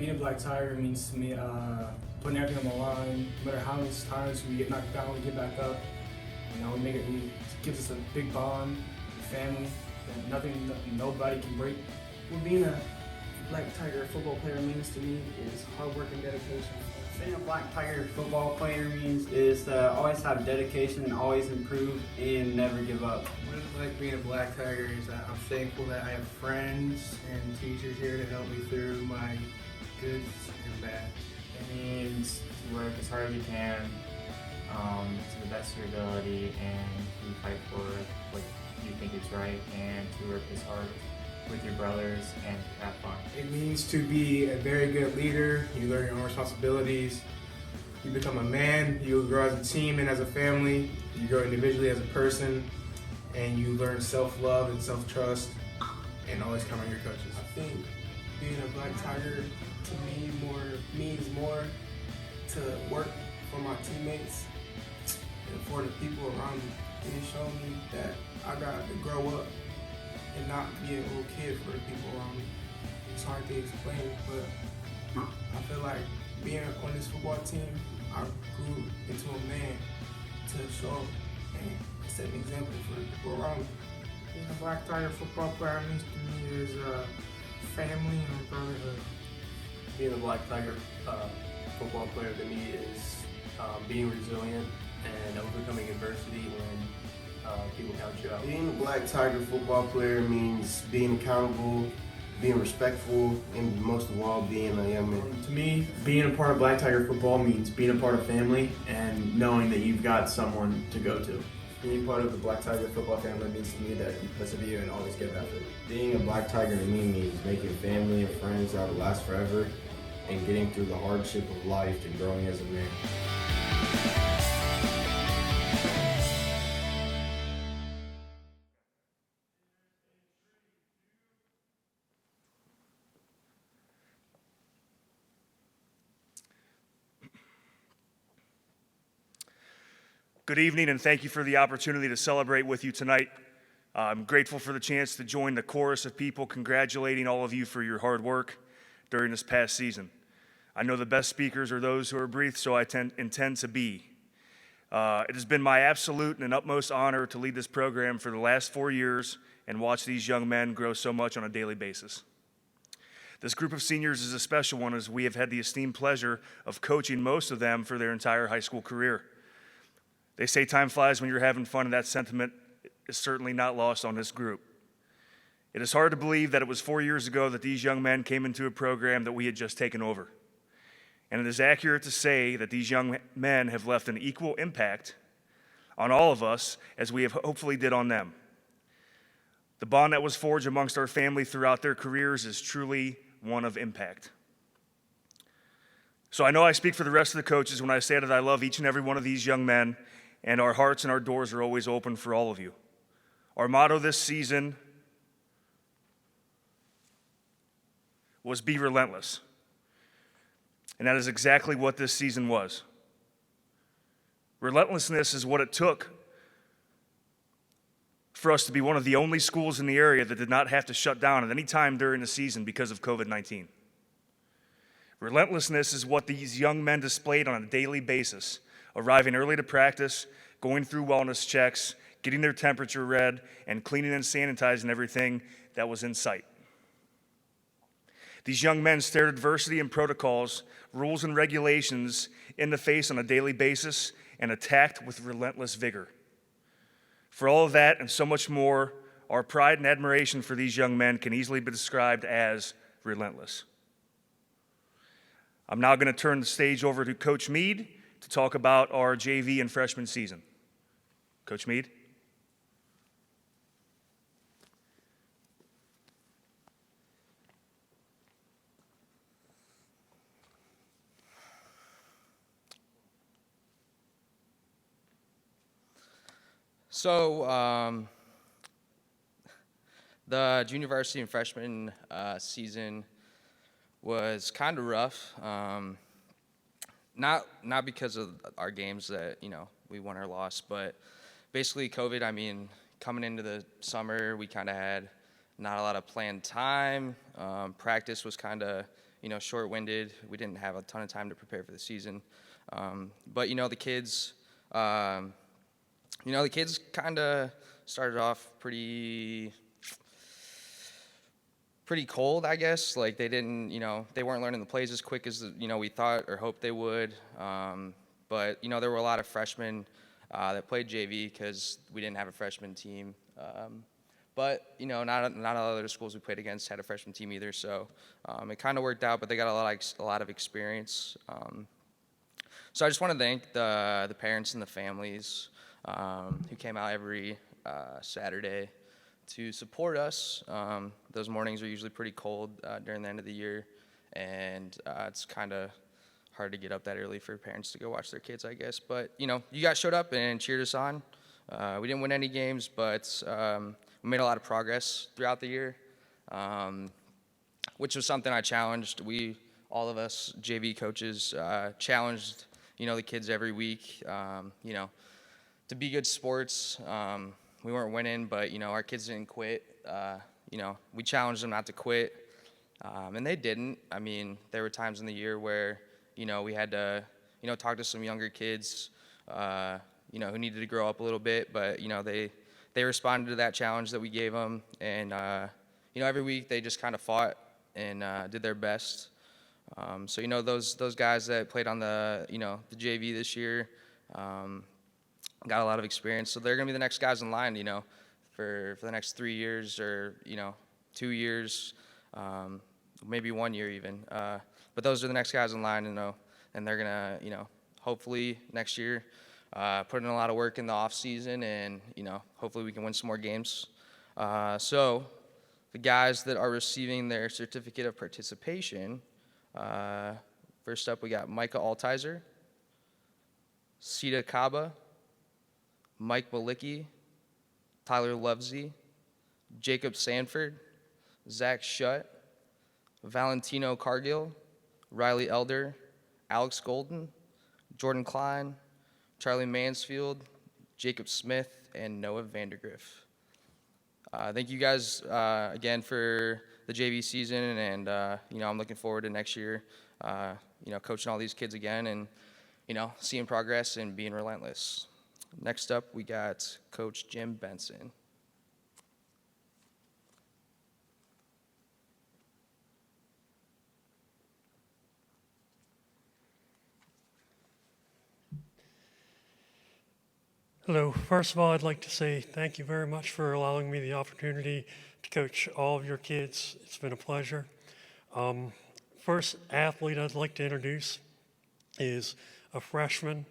Being a black tiger means to me putting everything on the line. No matter how many times we get knocked down, we get back up. It gives us a big bond, a family that nobody can break. What being a Black Tiger football player means to me is hard work and dedication. Being a Black Tiger football player means is to always have dedication and always improve and never give up. What it's like being a Black Tiger is that I'm thankful that I have friends and teachers here to help me through my goods and bads. It means to work as hard as you can, to the best of your ability, and to fight for what you think is right, and to work as hard with your brothers and have fun. It means to be a very good leader. You learn your own responsibilities. You become a man. You grow as a team and as a family. You grow individually as a person, and you learn self-love and self-trust, and always count on your coaches. I think being a Black Tiger to me means more to work for my teammates and for the people around me. It showed me that I got to grow up and not be a little kid for the people around me. It's hard to explain, but I feel like being on this football team, I grew into a man to show and set an example for the people around me. Being a Black Tiger football player means to me is family and brotherhood. Being a Black Tiger football player to me is being resilient and overcoming adversity when people count you out. Being a Black Tiger football player means being accountable, being respectful, and most of all, being a young man. To me, being a part of Black Tiger football means being a part of family and knowing that you've got someone to go to. Being part of the Black Tiger football family means to me that you persevere and always give effort. Being a Black Tiger to me means making family and friends that will last forever and getting through the hardship of life and growing as a man. Good evening, and thank you for the opportunity to celebrate with you tonight. I'm grateful for the chance to join the chorus of people congratulating all of you for your hard work during this past season. I know the best speakers are those who are brief, so I intend to be. It has been my absolute and utmost honor to lead this program for the last 4 years and watch these young men grow so much on a daily basis. This group of seniors is a special one, as we have had the esteemed pleasure of coaching most of them for their entire high school career. They say time flies when you're having fun, and that sentiment is certainly not lost on this group. It is hard to believe that it was 4 years ago that these young men came into a program that we had just taken over. And it is accurate to say that these young men have left an equal impact on all of us as we have hopefully did on them. The bond that was forged amongst our family throughout their careers is truly one of impact. So I know I speak for the rest of the coaches when I say that I love each and every one of these young men, and our hearts and our doors are always open for all of you. Our motto this season was "Be Relentless." And that is exactly what this season was. Relentlessness is what it took for us to be one of the only schools in the area that did not have to shut down at any time during the season because of COVID-19. Relentlessness is what these young men displayed on a daily basis, arriving early to practice, going through wellness checks, getting their temperature read, and cleaning and sanitizing everything that was in sight. These young men stared adversity and protocols, rules and regulations in the face on a daily basis and attacked with relentless vigor. For all of that and so much more, our pride and admiration for these young men can easily be described as relentless. I'm now going to turn the stage over to Coach Mead to talk about our JV and freshman season. Coach Mead. So, the junior varsity and freshman season was kind of rough. Not because of our games that, we won or lost, but basically COVID, coming into the summer, we kind of had not a lot of planned time. Practice was kind of short-winded. We didn't have a ton of time to prepare for the season. But the kids, kind of started off pretty cold, I guess. Like they didn't, they weren't learning the plays as quick as we thought or hoped they would. But there were a lot of freshmen that played JV because we didn't have a freshman team. But not all other schools we played against had a freshman team either. So it kind of worked out. But they got a lot of experience. So I just want to thank the parents and the families who came out every Saturday to support us. Those mornings are usually pretty cold during the end of the year, and it's kind of hard to get up that early for parents to go watch their kids, I guess. But, you guys showed up and cheered us on. We didn't win any games, but we made a lot of progress throughout the year, which was something I challenged. All of us JV coaches, challenged, the kids every week, to be good sports. We weren't winning, but, our kids didn't quit. We challenged them not to quit, and they didn't. I mean, there were times in the year where, we had to, talk to some younger kids, who needed to grow up a little bit, but, they responded to that challenge that we gave them, and, every week they just kind of fought and did their best. So, those guys that played on the JV this year, got a lot of experience. So they're going to be the next guys in line, for the next 3 years or, 2 years, maybe 1 year even. But those are the next guys in line, and they're going to, hopefully next year put in a lot of work in the off season, and, hopefully we can win some more games. So the guys that are receiving their certificate of participation, first up we got Micah Altizer, Sita Kaba, Mike Malicki, Tyler Lovesey, Jacob Sanford, Zach Shutt, Valentino Cargill, Riley Elder, Alex Golden, Jordan Klein, Charlie Mansfield, Jacob Smith, and Noah Vandergriff. Thank you guys again for the JV season, and I'm looking forward to next year, coaching all these kids again and, seeing progress and being relentless. Next up, we got Coach Jim Benson. Hello. First of all, I'd like to say thank you very much for allowing me the opportunity to coach all of your kids. It's been a pleasure. First athlete I'd like to introduce is a freshman,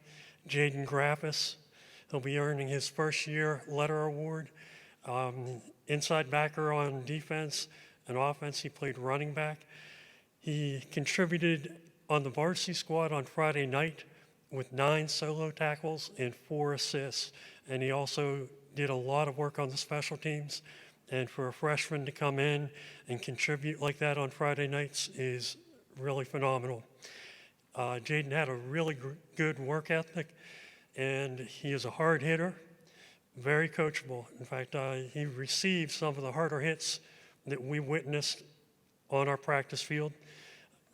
Jaden Graffis. He'll be earning his first year letter award. Inside backer on defense and offense, he played running back. He contributed on the varsity squad on Friday night with 9 solo tackles and 4 assists. And he also did a lot of work on the special teams. And for a freshman to come in and contribute like that on Friday nights is really phenomenal. Jaden had a really good work ethic, and he is a hard hitter, very coachable. In fact, he received some of the harder hits that we witnessed on our practice field.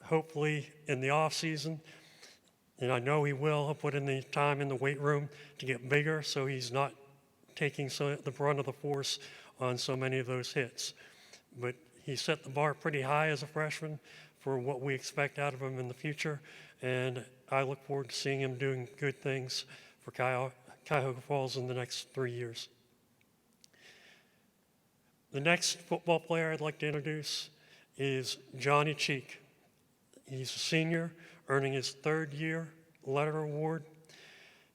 Hopefully in the off season, and I know he will, he'll put in the time in the weight room to get bigger so he's not taking the brunt of the force on so many of those hits. But he set the bar pretty high as a freshman for what we expect out of him in the future, and I look forward to seeing him doing good things for Cuyahoga Falls in the next 3 years. The next football player I'd like to introduce is Johnny Cheek. He's a senior, earning his 3rd year letter award.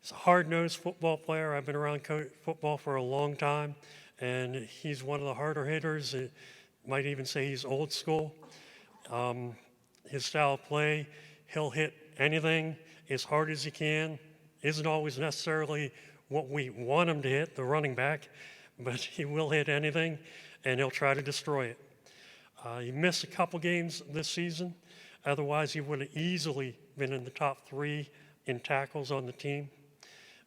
He's a hard-nosed football player. I've been around football for a long time, and he's one of the harder hitters. Might even say he's old school. His style of play, he'll hit anything as hard as he can. Isn't always necessarily what we want him to hit, the running back, but he will hit anything, and he'll try to destroy it. He missed a couple games this season. Otherwise, he would have easily been in the top 3 in tackles on the team.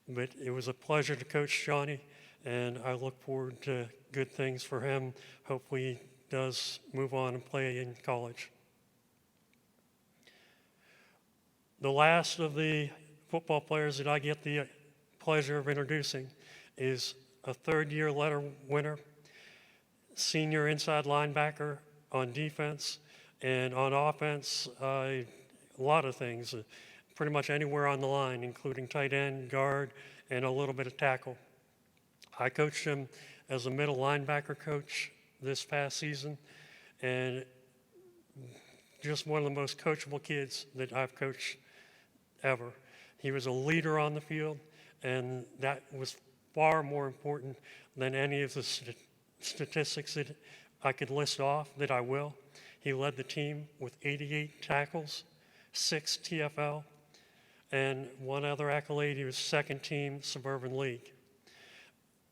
But it was a pleasure to coach Johnny, and I look forward to good things for him. Hopefully he does move on and play in college. The last of the football players that I get the pleasure of introducing is a third-year letter winner, senior inside linebacker on defense, and on offense, a lot of things, pretty much anywhere on the line, including tight end, guard, and a little bit of tackle. I coached him as a middle linebacker coach this past season, and just one of the most coachable kids that I've coached ever. He was a leader on the field, and that was far more important than any of the statistics that I could list off, that I will. He led the team with 88 tackles, 6 TFL, and one other accolade, he was second team Suburban League.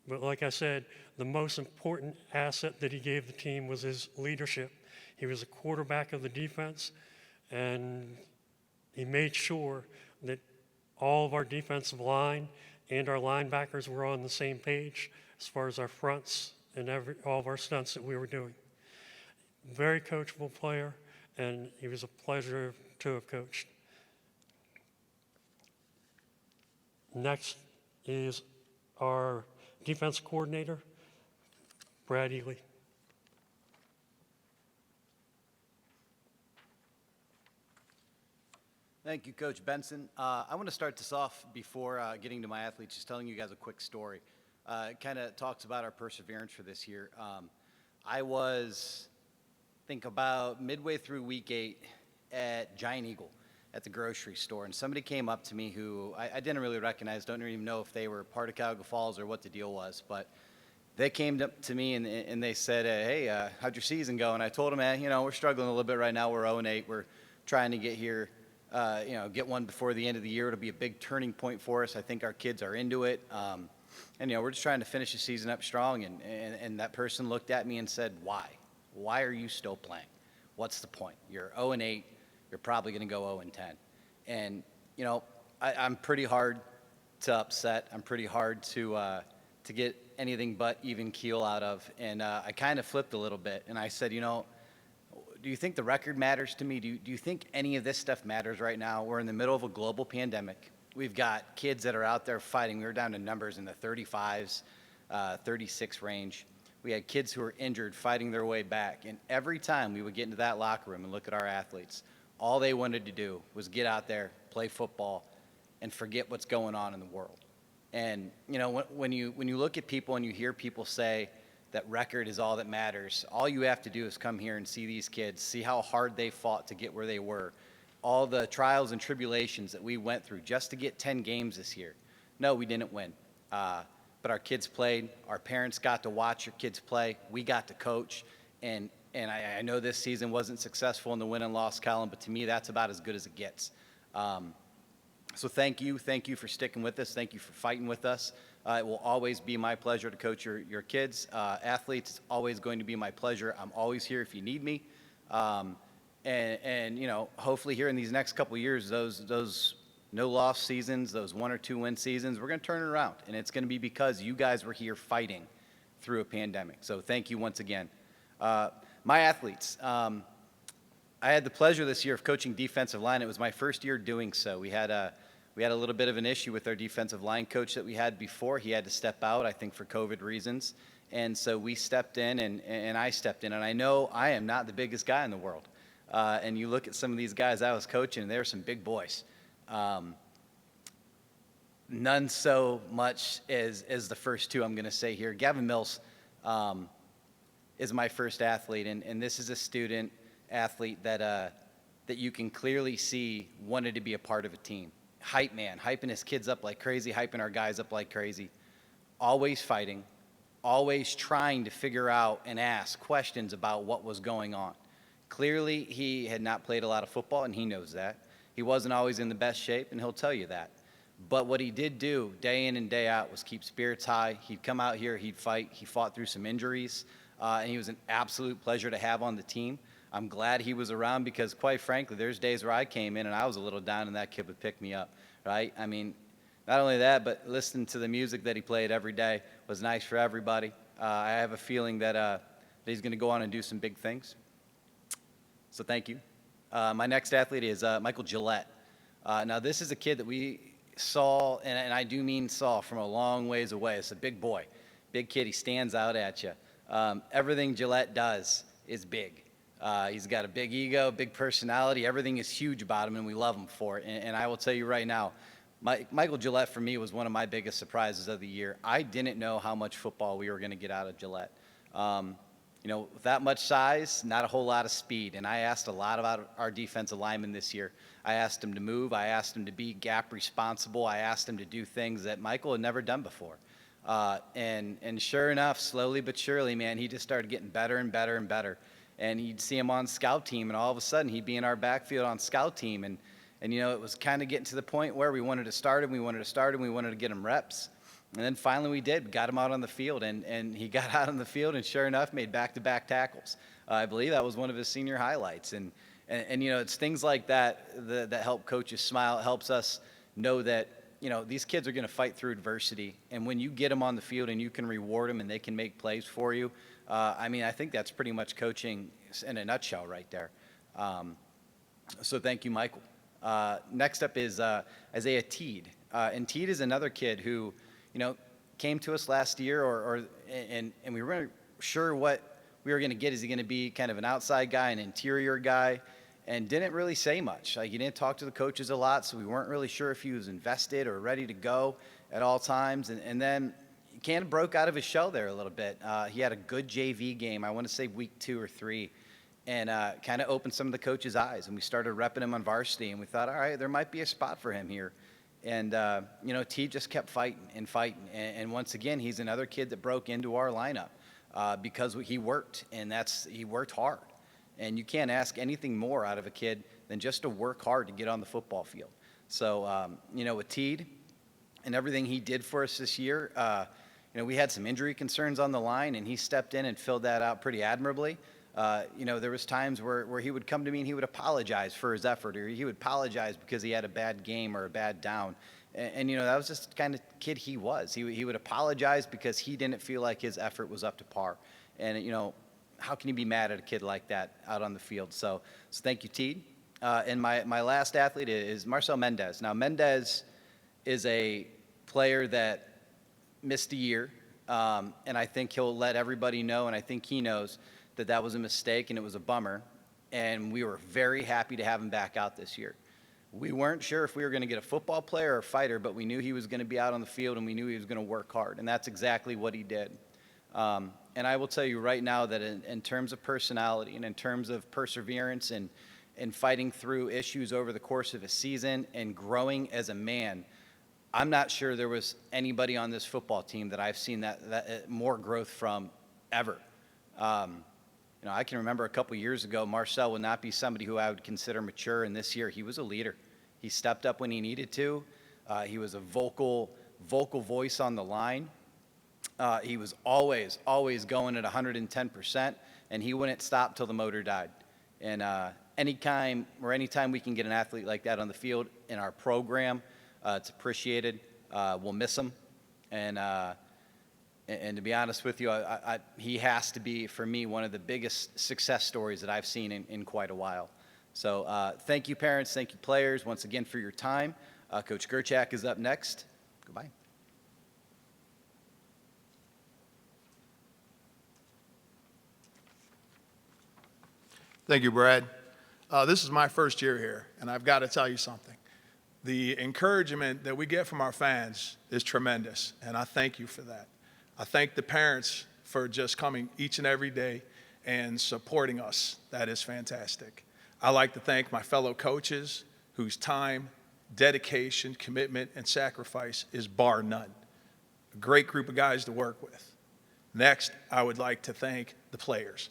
But like I said, the most important asset that he gave the team was his leadership. He was a quarterback of the defense, and he made sure that all of our defensive line and our linebackers were on the same page as far as our fronts and all of our stunts that we were doing. Very coachable player, and he was a pleasure to have coached. Next is our defense coordinator, Brad Ely. Thank you, Coach Benson. I want to start this off before getting to my athletes, just telling you guys a quick story. It kind of talks about our perseverance for this year. I was, think about midway through week 8 at Giant Eagle at the grocery store, and somebody came up to me who I didn't really recognize, don't even know if they were part of Cuyahoga Falls or what the deal was, but they came up to me and they said, hey, how'd your season go? And I told them, we're struggling a little bit right now. We're 0-8. We're trying to get here. Get one before the end of the year. It'll be a big turning point for us. I think our kids are into it. And we're just trying to finish the season up strong. And that person looked at me and said, why? Why are you still playing? What's the point? You're 0-8. You're probably going to go 0-10. And, I'm pretty hard to upset. I'm pretty hard to get anything but even keel out of. And I kind of flipped a little bit. And I said, do you think the record matters to me? Do you think any of this stuff matters right now? We're in the middle of a global pandemic. We've got kids that are out there fighting. We were down to numbers in the 35s, 36 range. We had kids who were injured fighting their way back. And every time we would get into that locker room and look at our athletes, all they wanted to do was get out there, play football, and forget what's going on in the world. And, when you look at people and you hear people say, that record is all that matters. All you have to do is come here and see these kids, see how hard they fought to get where they were, all the trials and tribulations that we went through just to get 10 games this year. No, we didn't win, but our kids played. Our parents got to watch your kids play. We got to coach, and I know this season wasn't successful in the win and loss column, but to me, that's about as good as it gets. So thank you for sticking with us. Thank you for fighting with us. It will always be my pleasure to coach your kids. Athletes, it's always going to be my pleasure. I'm always here if you need me. And hopefully here in these next couple of years, those no-loss seasons, those 1 or 2 win seasons, we're going to turn it around. And it's going to be because you guys were here fighting through a pandemic. So thank you once again. My athletes, I had the pleasure this year of coaching defensive line. It was my first year doing so. We had a little bit of an issue with our defensive line coach that we had before. He had to step out, I think, for COVID reasons. And so we stepped in, and I stepped in. And I know I am not the biggest guy in the world. And you look at some of these guys I was coaching, and they were some big boys. None so much as the first two I'm going to say here. Gavin Mills is my first athlete, and this is a student athlete that you can clearly see wanted to be a part of a team. Hype man, hyping his kids up like crazy, hyping our guys up like crazy, always fighting, always trying to figure out and ask questions about what was going on. Clearly, he had not played a lot of football, and he knows that. He wasn't always in the best shape, and he'll tell you that. But what he did do day in and day out was keep spirits high. He'd come out here, he'd fight. He fought through some injuries, and he was an absolute pleasure to have on the team. I'm glad he was around because, quite frankly, there's days where I came in and I was a little down and that kid would pick me up, right? I mean, not only that, but listening to the music that he played every day was nice for everybody. I have a feeling that he's going to go on and do some big things. So thank you. My next athlete is Michael Gillette. Now, this is a kid that we saw, and I do mean saw, from a long ways away. It's a big boy, big kid. He stands out at you. Everything Gillette does is big. He's got a big ego, big personality. Everything is huge about him, and we love him for it. And I will tell you right now, Michael Gillette, for me, was one of my biggest surprises of the year. I didn't know how much football we were going to get out of Gillette. With that much size, not a whole lot of speed. And I asked a lot about our defensive linemen this year. I asked him to move. I asked him to be gap responsible. I asked him to do things that Michael had never done before. And sure enough, slowly but surely, man, he just started getting better and better and better. And you'd see him on scout team, and all of a sudden he'd be in our backfield on scout team. And it was kind of getting to the point where we wanted to start him, we wanted to get him reps. And then finally we did, got him out on the field, and he got out on the field and sure enough made back-to-back tackles. I believe that was one of his senior highlights. And it's things like that help coaches smile. It helps us know that, these kids are going to fight through adversity. And when you get them on the field and you can reward them and they can make plays for you, I think that's pretty much coaching in a nutshell right there. So thank you, Michael. Next up is Isaiah Teed. And Teed is another kid who, came to us last year, and we weren't sure what we were going to get. Is he going to be kind of an outside guy, an interior guy? And didn't really say much. He didn't talk to the coaches a lot, so we weren't really sure if he was invested or ready to go at all times. And then he kind of broke out of his shell there a little bit. He had a good JV game, I want to say week 2 or 3, and kind of opened some of the coaches' eyes. And we started repping him on varsity, and we thought, all right, there might be a spot for him here. And, T just kept fighting and fighting. And once again, he's another kid that broke into our lineup because he worked, and he worked hard. And you can't ask anything more out of a kid than just to work hard to get on the football field. So, with Teed and everything he did for us this year, we had some injury concerns on the line, and he stepped in and filled that out pretty admirably. There was times where he would come to me and he would apologize for his effort, or he would apologize because he had a bad game or a bad down. And that was just the kind of kid he was. He would apologize because he didn't feel like his effort was up to par. And, how can you be mad at a kid like that out on the field? So thank you, Teed. And my last athlete is Marcel Mendez. Now, Mendez is a player that missed a year, and I think he'll let everybody know, and I think he knows that was a mistake and it was a bummer, and we were very happy to have him back out this year. We weren't sure if we were going to get a football player or a fighter, but we knew he was going to be out on the field, and we knew he was going to work hard, and that's exactly what he did. And I will tell you right now that in terms of personality and in terms of perseverance and fighting through issues over the course of a season and growing as a man, I'm not sure there was anybody on this football team that I've seen that more growth from ever. I can remember a couple years ago, Marcel would not be somebody who I would consider mature, and this year he was a leader. He stepped up when he needed to. He was a vocal voice on the line. He was always going at 110%, and he wouldn't stop till the motor died. And anytime we can get an athlete like that on the field in our program, it's appreciated. We'll miss him. And to be honest with you, he has to be, for me, one of the biggest success stories that I've seen in quite a while. So thank you, parents. Thank you, players, once again for your time. Coach Gerchak is up next. Goodbye. Thank you, Brad. This is my first year here, and I've got to tell you something. The encouragement that we get from our fans is tremendous, and I thank you for that. I thank the parents for just coming each and every day and supporting us. That is fantastic. I like to thank my fellow coaches whose time, dedication, commitment, and sacrifice is bar none. A great group of guys to work with. Next, I would like to thank the players.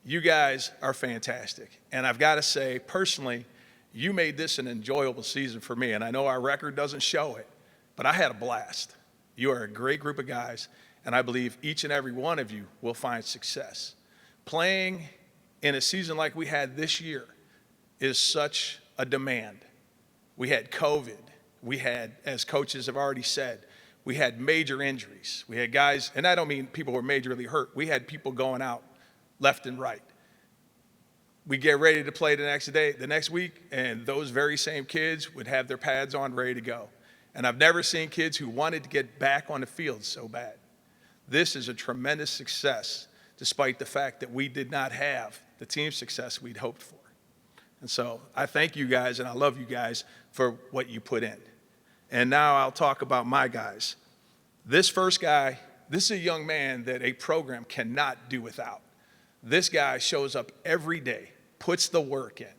You guys are fantastic. And I've got to say, personally, you made this an enjoyable season for me. And I know our record doesn't show it, but I had a blast. You are a great group of guys, and I believe each and every one of you will find success. Playing in a season like we had this year is such a demand. We had COVID. We had, as coaches have already said, we had major injuries. We had guys, and I don't mean people who were majorly hurt. We had people going out left and right. we get ready to play the next week, and those very same kids would have their pads on ready to go. And I've never seen kids who wanted to get back on the field so bad. This is a tremendous success, despite the fact that we did not have the team success we'd hoped for. And so I thank you guys, and I love you guys for what you put in. And now I'll talk about my guys. This first guy, this is a young man that a program cannot do without. This guy shows up every day, puts the work in,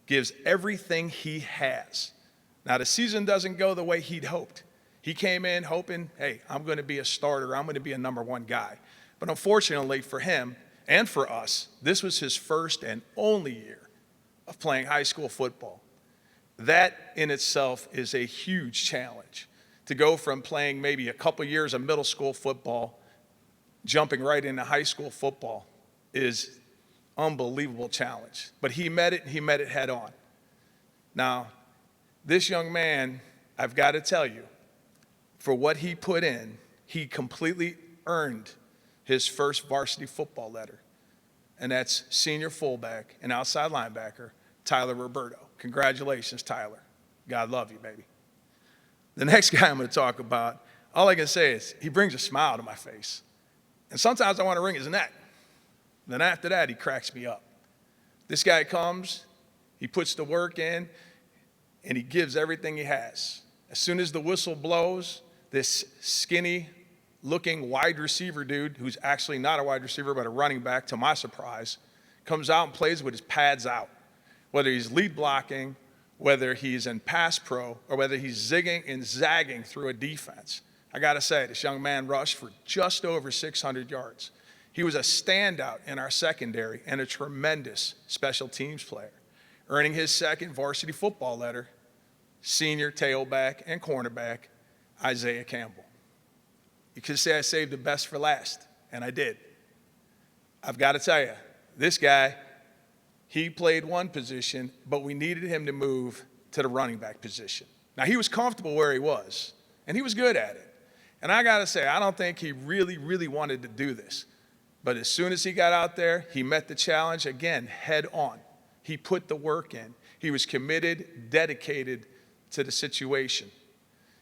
gives everything he has. Now, the season doesn't go the way he'd hoped. He came in hoping, hey, I'm going to be a starter. I'm going to be a number one guy. But unfortunately for him and for us, this was his first and only year of playing high school football. That in itself is a huge challenge. To go from playing maybe a couple years of middle school football, jumping right into high school football is unbelievable challenge. But he met it, and he met it head on. Now, this young man, I've got to tell you, for what he put in, he completely earned his first varsity football letter. And that's senior fullback and outside linebacker, Tyler Roberto. Congratulations, Tyler. God love you, baby. The next guy I'm going to talk about, all I can say is he brings a smile to my face. And sometimes I want to wring his neck. Then after that, he cracks me up. This guy comes, he puts the work in, and he gives everything he has. As soon as the whistle blows, this skinny-looking wide receiver dude, who's actually not a wide receiver but a running back, to my surprise, comes out and plays with his pads out. Whether he's lead blocking, whether he's in pass pro, or whether he's zigging and zagging through a defense. I got to say, this young man rushed for just over 600 yards. He was a standout in our secondary and a tremendous special teams player, earning his second varsity football letter, senior tailback and cornerback, Isaiah Campbell. You could say I saved the best for last, and I did. I've got to tell you, this guy, he played one position, but we needed him to move to the running back position. Now, he was comfortable where he was, and he was good at it. And I got to say, I don't think he really wanted to do this. But as soon as he got out there, he met the challenge, again, head on. He put the work in. He was committed, dedicated to the situation.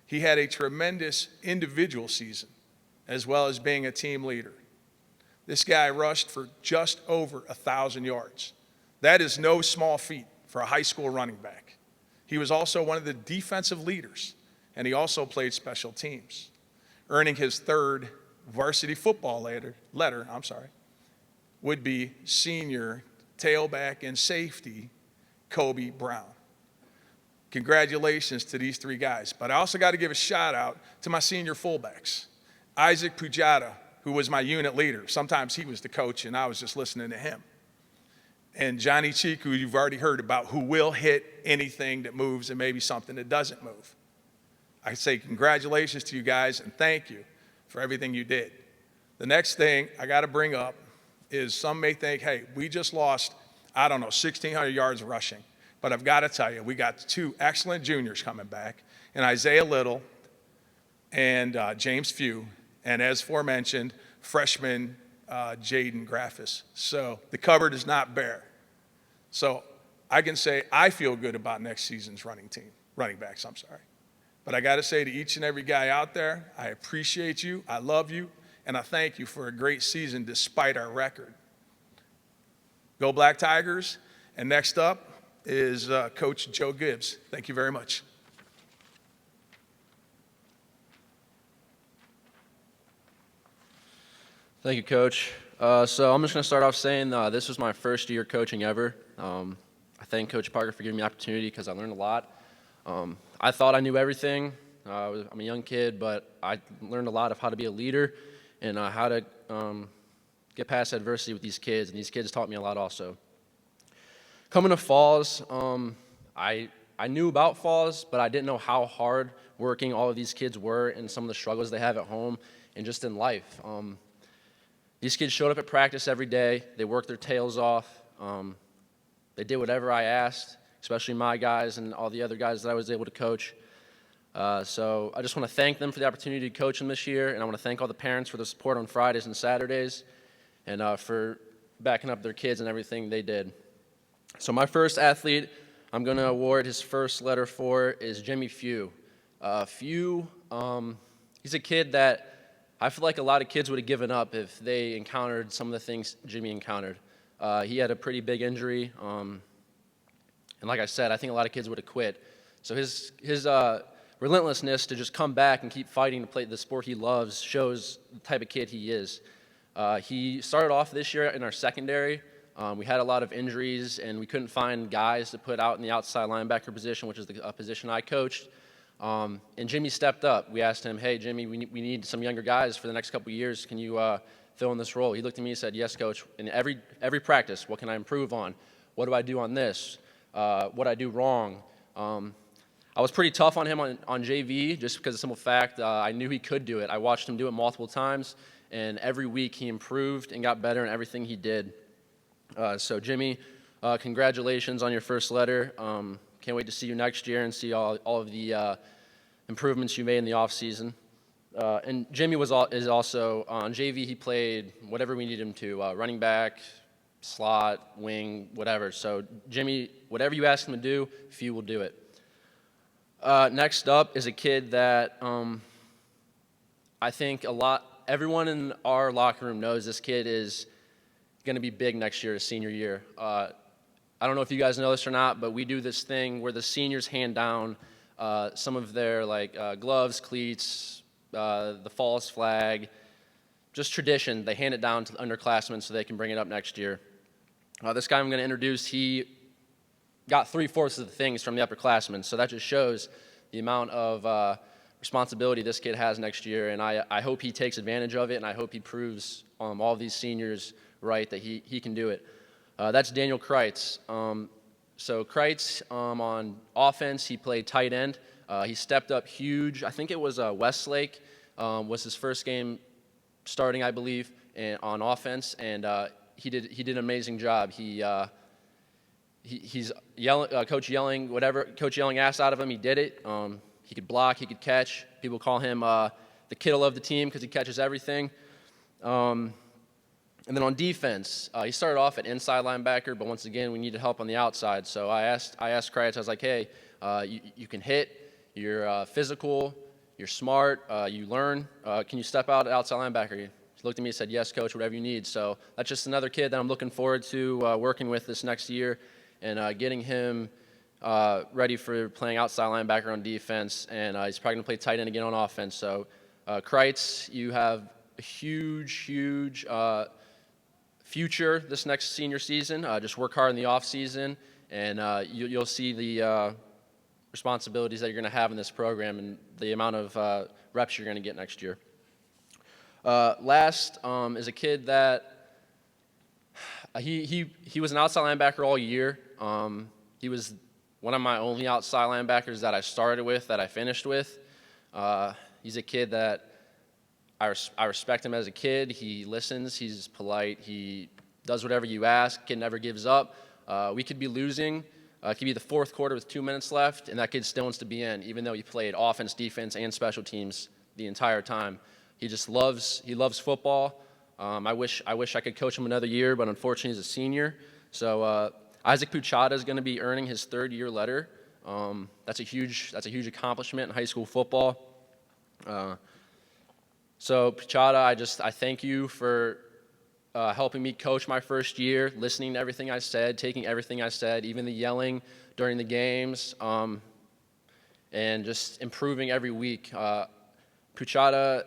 He had a tremendous individual season, as well as being a team leader. This guy rushed for just over 1,000 yards. That is no small feat for a high school running back. He was also one of the defensive leaders, and he also played special teams, earning his third varsity football letter would be senior tailback and safety, Kobe Brown. Congratulations to these three guys. But I also got to give a shout out to my senior fullbacks. Isaac Pujata, who was my unit leader. Sometimes he was the coach and I was just listening to him. And Johnny Cheek, who you've already heard about, who will hit anything that moves and maybe something that doesn't move. I say congratulations to you guys and thank you for everything you did. The next thing I got to bring up is some may think, hey, we just lost, 1,600 yards rushing. But I've got to tell you, we got two excellent juniors coming back, and Isaiah Little and James Few, and as aforementioned, freshman Jaden Graffis. So the cupboard is not bare. So I can say I feel good about next season's running backs. But I got to say to each and every guy out there, I appreciate you, I love you, and I thank you for a great season despite our record. Go Black Tigers. And next up is Coach Joe Gibbs. Thank you very much. Thank you, Coach. So I'm just going to start off saying this was my first year coaching ever. I thank Coach Parker for giving me the opportunity because I learned a lot. I thought I knew everything. I'm a young kid, but I learned a lot of how to be a leader and how to get past adversity with these kids, and these kids taught me a lot also. Coming to Falls, I knew about Falls, but I didn't know how hard working all of these kids were and some of the struggles they have at home and just in life. These kids showed up at practice every day. They worked their tails off. They did whatever I asked, especially my guys and all the other guys that I was able to coach. So I just want to thank them for the opportunity to coach them this year, and I want to thank all the parents for the support on Fridays and Saturdays and for backing up their kids and everything they did. So my first athlete I'm going to award his first letter for is Jimmy Few. Few, he's a kid that I feel like a lot of kids would have given up if they encountered some of the things Jimmy encountered. He had a pretty big injury, and like I said, I think a lot of kids would have quit. So his relentlessness to just come back and keep fighting to play the sport he loves shows the type of kid he is. He started off this year in our secondary. We had a lot of injuries, and we couldn't find guys to put out in the outside linebacker position, which is the position I coached. And Jimmy stepped up. We asked him, hey, Jimmy, we need some younger guys for the next couple of years. Can you fill in this role? He looked at me and said, yes, coach. In every practice, what can I improve on? What do I do on this? What I do wrong? I was pretty tough on him on JV just because of the simple fact I knew he could do it. I watched him do it multiple times, and every week he improved and got better in everything he did. So Jimmy, congratulations on your first letter. Can't wait to see you next year and see all of the improvements you made in the off season. And Jimmy is also on JV. He played whatever we needed him to, running back, slot, wing, whatever. So Jimmy, whatever you ask him to do, Few will do it. Next up is a kid that I think everyone in our locker room knows this kid is going to be big next year, his senior year. I don't know if you guys know this or not, but we do this thing where the seniors hand down some of their gloves, cleats, the false flag, just tradition. They hand it down to the underclassmen so they can bring it up next year. This guy I'm going to introduce, he got 3/4 of the things from the upperclassmen, so that just shows the amount of responsibility this kid has next year, and I hope he takes advantage of it, and I hope he proves all these seniors right that he can do it. That's Daniel Kreitz. So Kreitz, on offense, he played tight end. He stepped up huge. I think it was Westlake was his first game starting, I believe, on offense, and he did an amazing job. He's yelling, coach yelling ass out of him. He did it. He could block, he could catch. People call him the kittle of the team because he catches everything. And then on defense, he started off at inside linebacker, but once again, we needed help on the outside. So I asked Kreitz, I was like, hey, you can hit, you're physical, you're smart, you learn. Can you step out at outside linebacker? He looked at me and said, yes, coach, whatever you need. So that's just another kid that I'm looking forward to working with this next year and getting him ready for playing outside linebacker on defense. And he's probably going to play tight end again on offense. So Kreitz, you have a huge future this next senior season. Just work hard in the off season, and you'll see the responsibilities that you're going to have in this program and the amount of reps you're going to get next year. Last is a kid that he was an outside linebacker all year. He was one of my only outside linebackers that I started with, that I finished with. He's a kid that I respect him as a kid. He listens. He's polite. He does whatever you ask. Kid never gives up. We could be losing. It could be the fourth quarter with 2 minutes left, and that kid still wants to be in, even though he played offense, defense, and special teams the entire time. He loves football. I wish I could coach him another year, but unfortunately he's a senior. So Isaac Puchata is going to be earning his third-year letter. That's a huge accomplishment in high school football. So Puchata, I thank you for helping me coach my first year, listening to everything I said, taking everything I said, even the yelling during the games, and just improving every week. Puchata,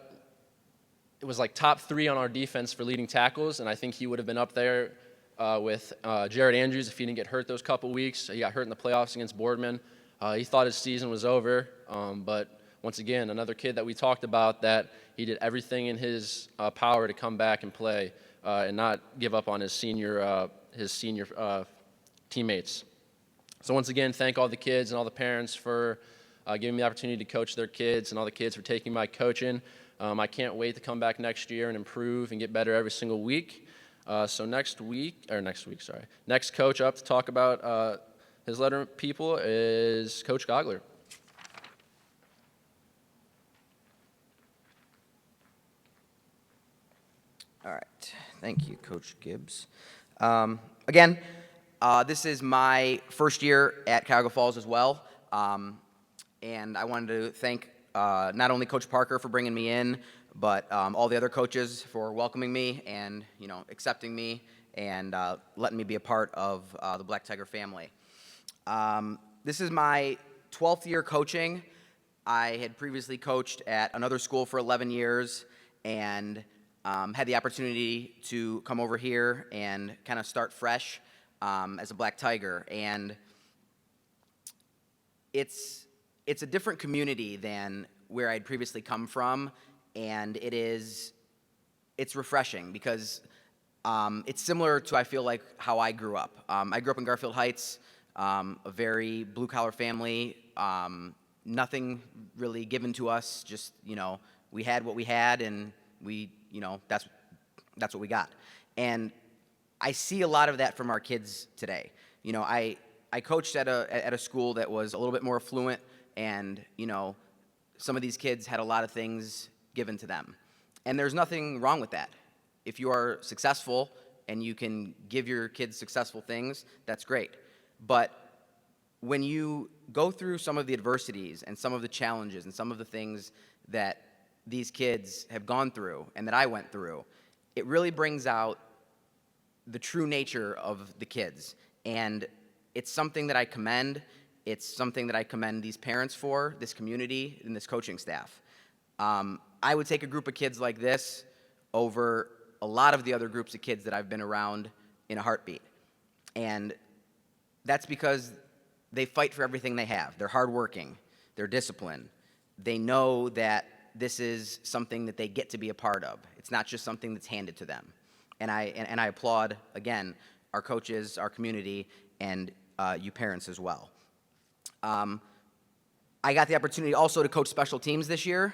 it was like top 3 on our defense for leading tackles, and I think he would have been up there with Jared Andrews if he didn't get hurt those couple weeks. He got hurt in the playoffs against Boardman. He thought his season was over, but once again, another kid that we talked about that he did everything in his power to come back and play and not give up on his senior teammates. So once again, thank all the kids and all the parents for giving me the opportunity to coach their kids, and all the kids for taking my coaching. I can't wait to come back next year and improve and get better every single week. So next coach up to talk about his letter people is Coach Gogler. All right. Thank you, Coach Gibbs. Again, This is my first year at Cuyahoga Falls as well. And I wanted to thank not only Coach Parker for bringing me in, but all the other coaches for welcoming me and accepting me and letting me be a part of the Black Tiger family. This is my 12th year coaching. I had previously coached at another school for 11 years and had the opportunity to come over here and kind of start fresh as a Black Tiger. And it's a different community than where I'd previously come from, and it's refreshing because it's similar to, I feel like, how I grew up. I grew up in Garfield Heights, a very blue-collar family, nothing really given to us, just, we had what we had, and we, that's what we got. And I see a lot of that from our kids today. I coached at a school that was a little bit more affluent, and, some of these kids had a lot of things given to them. And there's nothing wrong with that. If you are successful and you can give your kids successful things, that's great. But when you go through some of the adversities and some of the challenges and some of the things that these kids have gone through and that I went through, it really brings out the true nature of the kids. And it's something that I commend. It's something that I commend these parents for, this community, and this coaching staff. I would take a group of kids like this over a lot of the other groups of kids that I've been around in a heartbeat. And that's because they fight for everything they have. They're hardworking. They're disciplined. They know that this is something that they get to be a part of. It's not just something that's handed to them. And I applaud, again, our coaches, our community, and you parents as well. I got the opportunity also to coach special teams this year.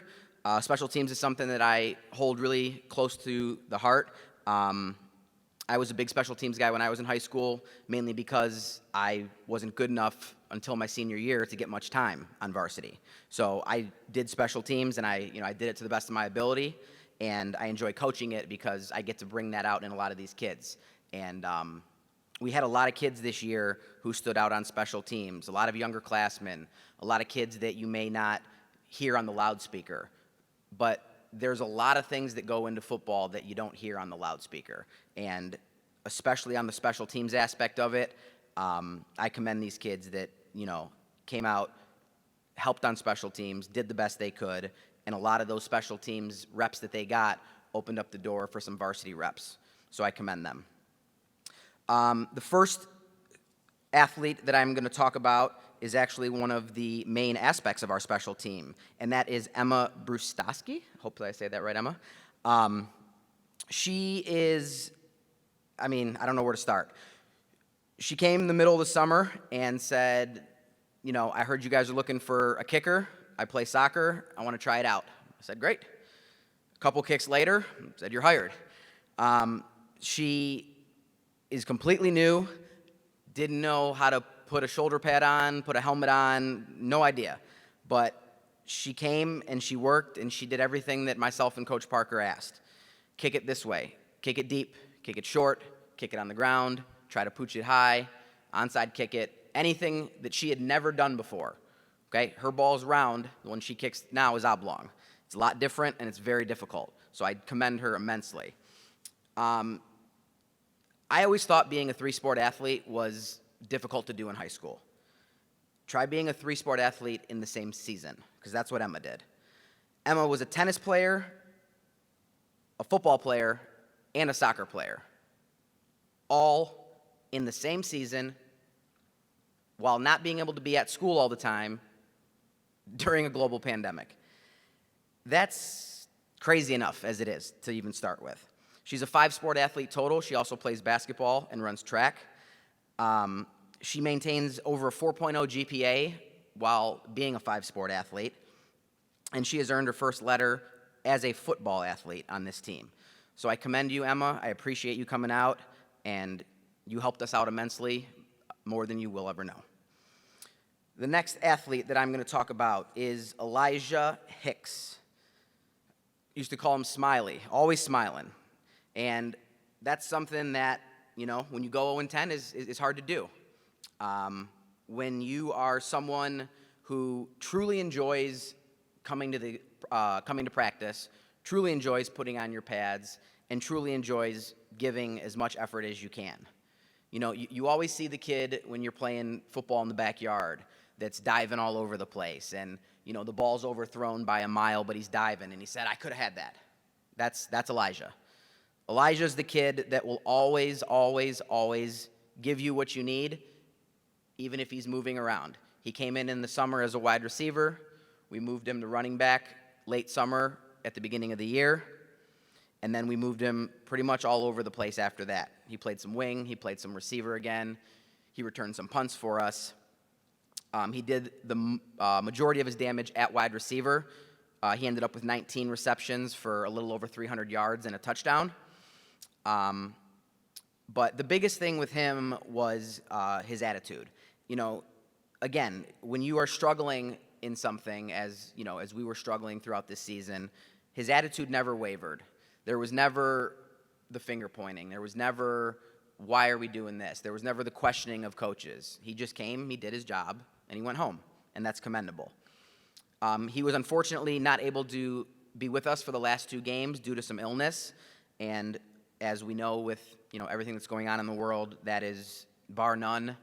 Special teams is something that I hold really close to the heart. I was a big special teams guy when I was in high school, mainly because I wasn't good enough until my senior year to get much time on varsity. So I did special teams, and I did it to the best of my ability, and I enjoy coaching it because I get to bring that out in a lot of these kids. And we had a lot of kids this year who stood out on special teams, a lot of younger classmen, a lot of kids that you may not hear on the loudspeaker. But there's a lot of things that go into football that you don't hear on the loudspeaker. And especially on the special teams aspect of it, I commend these kids that, came out, helped on special teams, did the best they could, and a lot of those special teams reps that they got opened up the door for some varsity reps. So I commend them. The first athlete that I'm going to talk about is actually one of the main aspects of our special team, and that is Emma Brustoski. Hopefully I say that right, Emma. She is, I don't know where to start. She came in the middle of the summer and said, I heard you guys are looking for a kicker. I play soccer. I want to try it out. I said, great. A couple kicks later, said, you're hired. She is completely new, didn't know how to put a shoulder pad on, put a helmet on, no idea. But she came and she worked and she did everything that myself and Coach Parker asked. Kick it this way, kick it deep, kick it short, kick it on the ground, try to pooch it high, onside kick it, anything that she had never done before. Okay, her ball's round, the one she kicks now is oblong. It's a lot different and it's very difficult, so I commend her immensely. I always thought being a three-sport athlete was difficult to do in high school. Try being a three-sport athlete in the same season, because that's what Emma did. Emma was a tennis player, a football player, and a soccer player, all in the same season while not being able to be at school all the time during a global pandemic. That's crazy enough as it is to even start with. She's a 5-sport athlete total. She also plays basketball and runs track. She maintains over a 4.0 GPA while being a 5-sport athlete. And she has earned her first letter as a football athlete on this team. So I commend you, Emma. I appreciate you coming out, and you helped us out immensely, more than you will ever know. The next athlete that I'm going to talk about is Elijah Hicks. Used to call him Smiley, always smiling. And that's something that when you go 0-10 is hard to do. When you are someone who truly enjoys coming to practice, truly enjoys putting on your pads, and truly enjoys giving as much effort as you can. You always see the kid when you're playing football in the backyard that's diving all over the place, and the ball's overthrown by a mile, but he's diving, and he said, "I could have had that." That's Elijah. Elijah's the kid that will always, always, always give you what you need, even if he's moving around. He came in the summer as a wide receiver. We moved him to running back late summer at the beginning of the year, and then we moved him pretty much all over the place after that. He played some wing. He played some receiver again. He returned some punts for us. He did the majority of his damage at wide receiver. He ended up with 19 receptions for a little over 300 yards and a touchdown. But the biggest thing with him was his attitude. Again, when you are struggling in something, as we were struggling throughout this season, his attitude never wavered. There was never the finger pointing. There was never, why are we doing this? There was never the questioning of coaches. He just came, he did his job, and he went home, and that's commendable. He was unfortunately not able to be with us for the last 2 games due to some illness, and as we know with everything that's going on in the world, that is bar none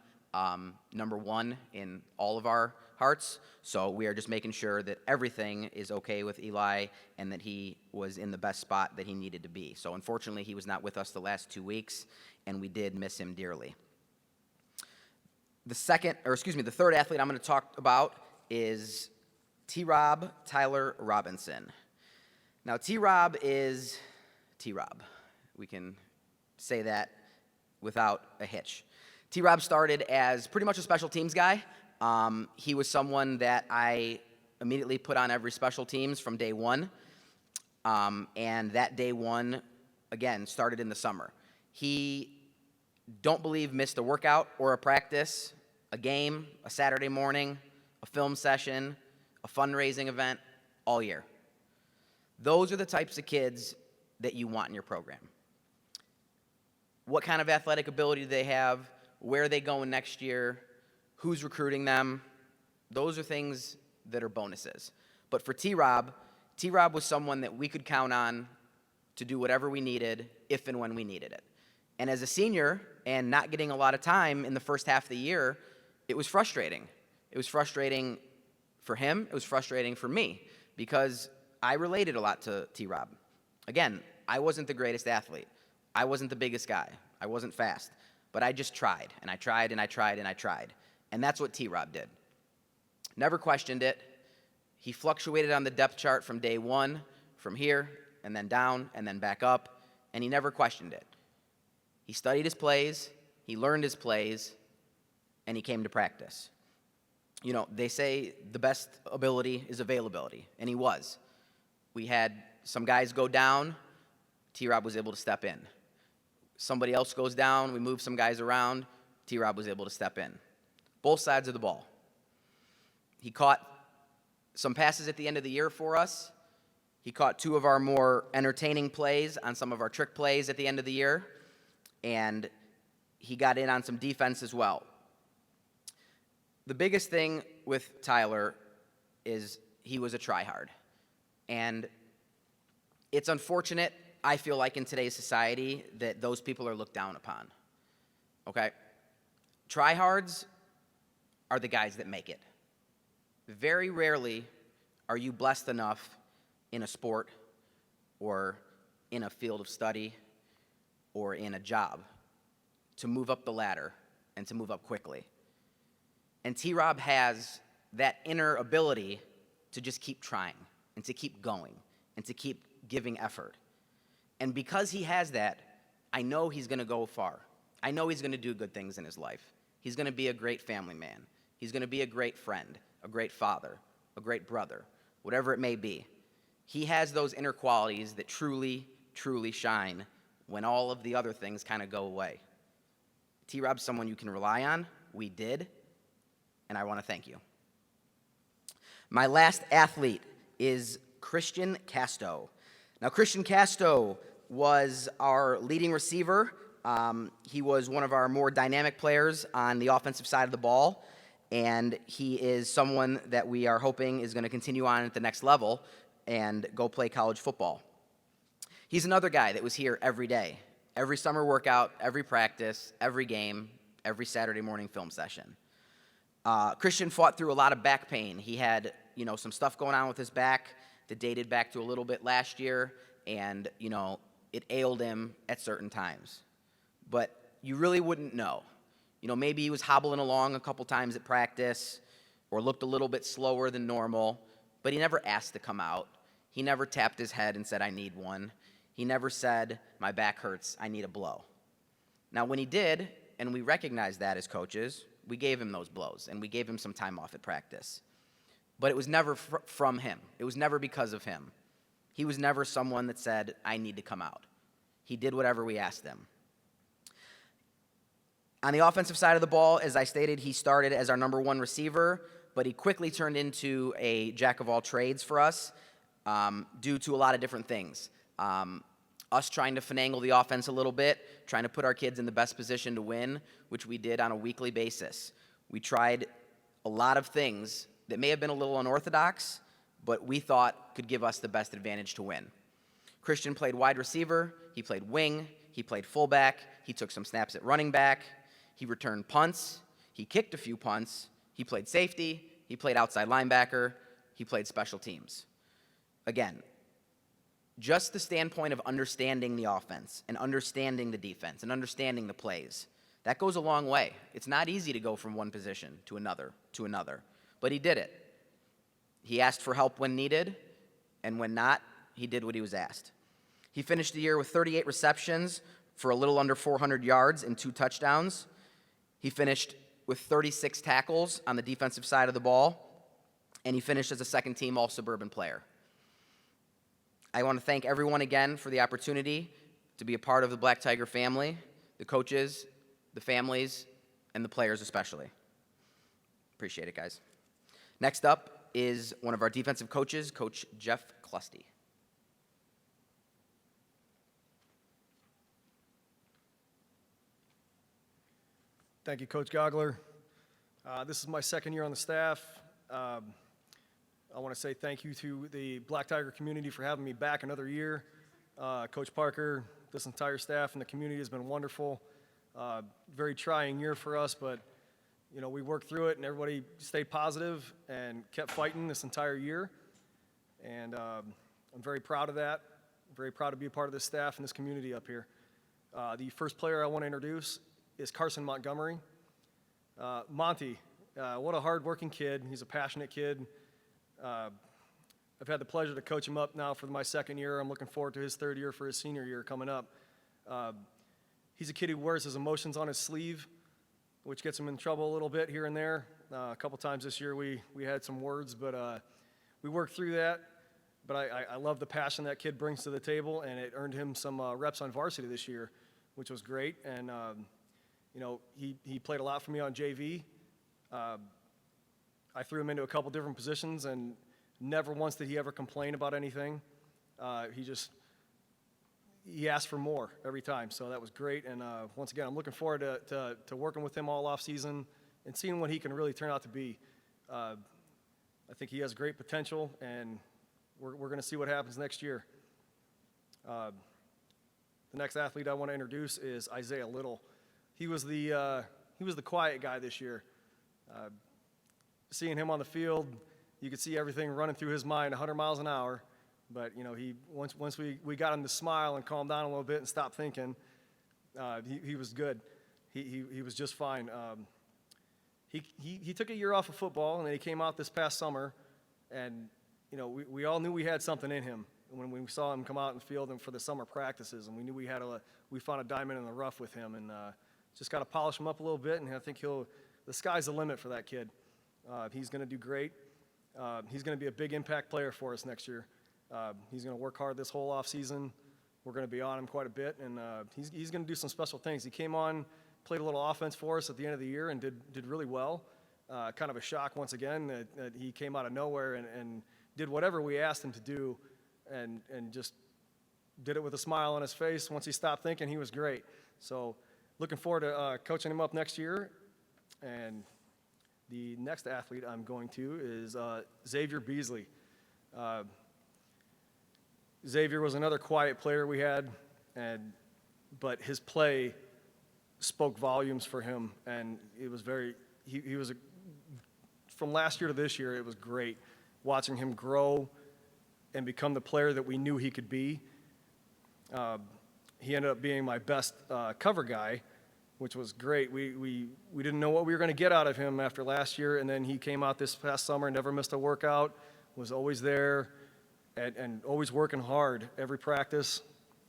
number 1 in all of our hearts. So we are just making sure that everything is okay with Eli and that he was in the best spot that he needed to be. So unfortunately, he was not with us the last 2 weeks, and we did miss him dearly. The third athlete I'm going to talk about is T-Rob Tyler Robinson. Now, T-Rob is T-Rob. We can say that without a hitch. T-Rob started as pretty much a special teams guy. He was someone that I immediately put on every special teams from day one. And that day one, again, started in the summer. He, don't believe, missed a workout or a practice, a game, a Saturday morning, a film session, a fundraising event, all year. Those are the types of kids that you want in your program. What kind of athletic ability do they have? Where are they going next year? Who's recruiting them? Those are things that are bonuses. But for T-Rob was someone that we could count on to do whatever we needed, if and when we needed it. And as a senior and not getting a lot of time in the first half of the year, it was frustrating. It was frustrating for him. It was frustrating for me because I related a lot to T-Rob. Again, I wasn't the greatest athlete. I wasn't the biggest guy. I wasn't fast. But I just tried, and I tried, and I tried, and I tried. And that's what T-Rob did. Never questioned it. He fluctuated on the depth chart from day one, from here, and then down, and then back up, and he never questioned it. He studied his plays, he learned his plays, and he came to practice. They say the best ability is availability, and he was. We had some guys go down, T-Rob was able to step in. Somebody else goes down, we move some guys around, T-Rob was able to step in. Both sides of the ball. He caught some passes at the end of the year for us. He caught 2 of our more entertaining plays on some of our trick plays at the end of the year. And he got in on some defense as well. The biggest thing with Tyler is he was a tryhard. And it's unfortunate, I feel like, in today's society that those people are looked down upon. Okay? Tryhards are the guys that make it. Very rarely are you blessed enough in a sport or in a field of study or in a job to move up the ladder and to move up quickly. And T-Rob has that inner ability to just keep trying and to keep going and to keep giving effort. And because he has that, I know he's going to go far. I know he's going to do good things in his life. He's going to be a great family man. He's going to be a great friend, a great father, a great brother, whatever it may be. He has those inner qualities that truly, truly shine when all of the other things kind of go away. T-Rob's someone you can rely on. We did, and I want to thank you. My last athlete is Christian Casto. Now, Christian Casto was our leading receiver He was one of our more dynamic players on the offensive side of the ball, and he is someone that we are hoping is going to continue on at the next level and go play college football. He's another guy that was here every day, every summer workout, every practice, every game, every Saturday morning film session. Christian fought through a lot of back pain. He had, some stuff going on with his back that dated back to a little bit last year, and, it ailed him at certain times. But you really wouldn't know. Maybe he was hobbling along a couple times at practice or looked a little bit slower than normal, but he never asked to come out. He never tapped his head and said, I need one. He never said, my back hurts, I need a blow. Now, when he did, and we recognized that as coaches, we gave him those blows, and we gave him some time off at practice. But it was never from him. It was never because of him. He was never someone that said, I need to come out. He did whatever we asked him. On the offensive side of the ball, as I stated, he started as our number one receiver, but he quickly turned into a jack of all trades for us due to a lot of different things. Us trying to finagle the offense a little bit, trying to put our kids in the best position to win, which we did on a weekly basis. We tried a lot of things that may have been a little unorthodox, but we thought could give us the best advantage to win. Christian played wide receiver, he played wing, he played fullback, he took some snaps at running back, he returned punts, he kicked a few punts, he played safety, he played outside linebacker, he played special teams. Again, just the standpoint of understanding the offense and understanding the defense and understanding the plays, that goes a long way. It's not easy to go from one position to another, but he did it. He asked for help when needed, and when not, he did what he was asked. He finished the year with 38 receptions for a little under 400 yards and 2 touchdowns. He finished with 36 tackles on the defensive side of the ball, and he finished as a second-team All-Suburban player. I want to thank everyone again for the opportunity to be a part of the Black Tiger family, the coaches, the families, and the players especially. Appreciate it, guys. Next up is one of our defensive coaches, Coach Jeff Clusty. Thank you, Coach Gogler. This is my second year on the staff. I want to say thank you to the Black Tiger community for having me back another year. Coach Parker, this entire staff and the community has been wonderful. Very trying year for us, but we worked through it and everybody stayed positive and kept fighting this entire year. And I'm very proud of that. I'm very proud to be a part of this staff and this community up here. The first player I want to introduce is Carson Montgomery. Monty, what a hard-working kid. He's a passionate kid. I've had the pleasure to coach him up now for my second year. I'm looking forward to his third year for his senior year coming up. He's a kid who wears his emotions on his sleeve, which gets him in trouble a little bit here and there. A couple times this year we had some words, but we worked through that. But I love the passion that kid brings to the table, and it earned him some reps on varsity this year, which was great. And he played a lot for me on JV. I threw him into a couple different positions, and never once did he ever complain about anything. He asked for more every time, so that was great. And once again, I'm looking forward to working with him all off season and seeing what he can really turn out to be. I think he has great potential, and we're going to see what happens next year. The next athlete I want to introduce is Isaiah Little. He was the quiet guy this year. Seeing him on the field, you could see everything running through his mind 100 miles an hour. But once we got him to smile and calm down a little bit and stop thinking, he was good. He was just fine. He took a year off of football, and then he came out this past summer, and we all knew we had something in him when we saw him come out in the field and for the summer practices, and we knew we found a diamond in the rough with him, and just got to polish him up a little bit, and I think the sky's the limit for that kid. He's going to do great. He's going to be a big impact player for us next year. He's going to work hard this whole offseason. We're going to be on him quite a bit, and he's going to do some special things. He came on, played a little offense for us at the end of the year, and did really well. Kind of a shock once again that he came out of nowhere and did whatever we asked him to do, and just did it with a smile on his face. Once he stopped thinking, he was great. So looking forward to coaching him up next year. And the next athlete I'm going to is Xavier Beasley. Xavier was another quiet player we had, but his play spoke volumes for him, and it was from last year to this year, it was great watching him grow and become the player that we knew he could be. He ended up being my best cover guy, which was great. We didn't know what we were going to get out of him after last year, and then he came out this past summer, never missed a workout, was always there, and always working hard every practice,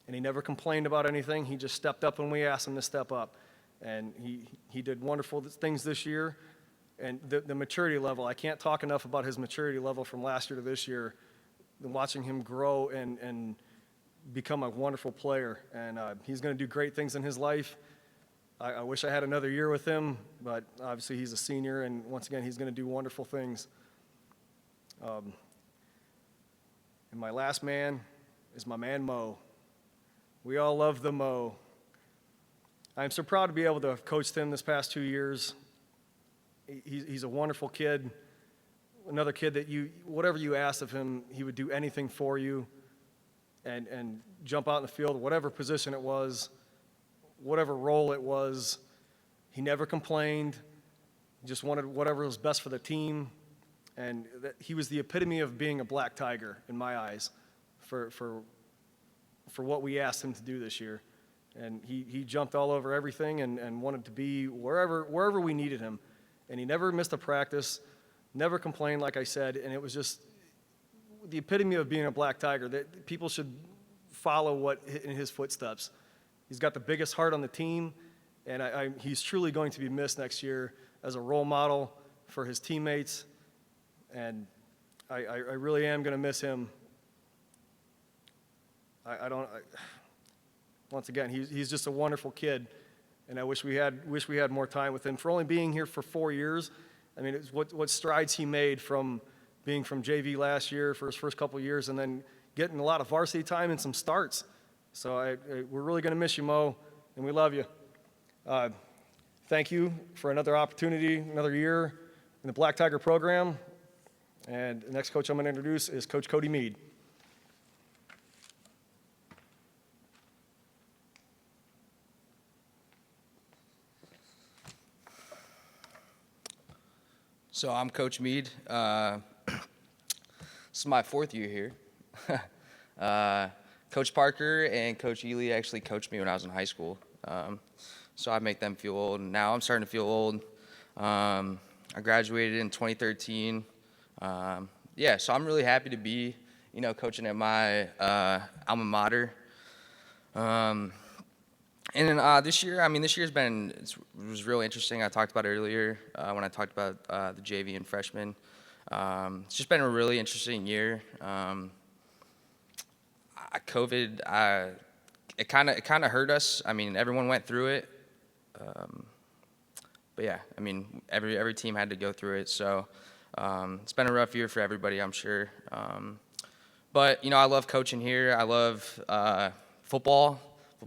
and he never complained about anything. He just stepped up when we asked him to step up, and he did wonderful things this year. And the maturity level, I can't talk enough about his maturity level from last year to this year, watching him grow and become a wonderful player. And he's going to do great things in his life. I wish I had another year with him, but obviously he's a senior, and once again, he's going to do wonderful things. And my last man is my man Mo. We all love the Mo. I'm so proud to be able to have coached him this past 2 years. He's a wonderful kid, another kid that whatever you asked of him, he would do anything for you and jump out in the field, whatever position it was, whatever role it was. He never complained. He just wanted whatever was best for the team. And he was the epitome of being a black tiger in my eyes for what we asked him to do this year. And he jumped all over everything and wanted to be wherever we needed him. And he never missed a practice, never complained, like I said, and it was just the epitome of being a black tiger, that people should follow in his footsteps. He's got the biggest heart on the team, and he's truly going to be missed next year as a role model for his teammates, and I really am going to miss him. Once again, he's just a wonderful kid. And I wish we had more time with him. For only being here for 4 years, I mean, it's what strides he made from being from JV last year for his first couple of years, and then getting a lot of varsity time and some starts. So we're really going to miss you, Mo, and we love you. Thank you for another opportunity, another year in the Black Tiger program. And the next coach I'm going to introduce is Coach Cody Mead. So I'm Coach Mead. This is my 4th year here. Coach Parker and Coach Ely actually coached me when I was in high school. So I make them feel old, and now I'm starting to feel old. I graduated in 2013. So I'm really happy to be, coaching at my alma mater. And then this year, this year's it was really interesting. I talked about it earlier when I talked about the JV and freshmen. It's just been a really interesting year. COVID, it kind of hurt us. Everyone went through it. But yeah, every team had to go through it. So it's been a rough year for everybody, I'm sure. But I love coaching here. I love football.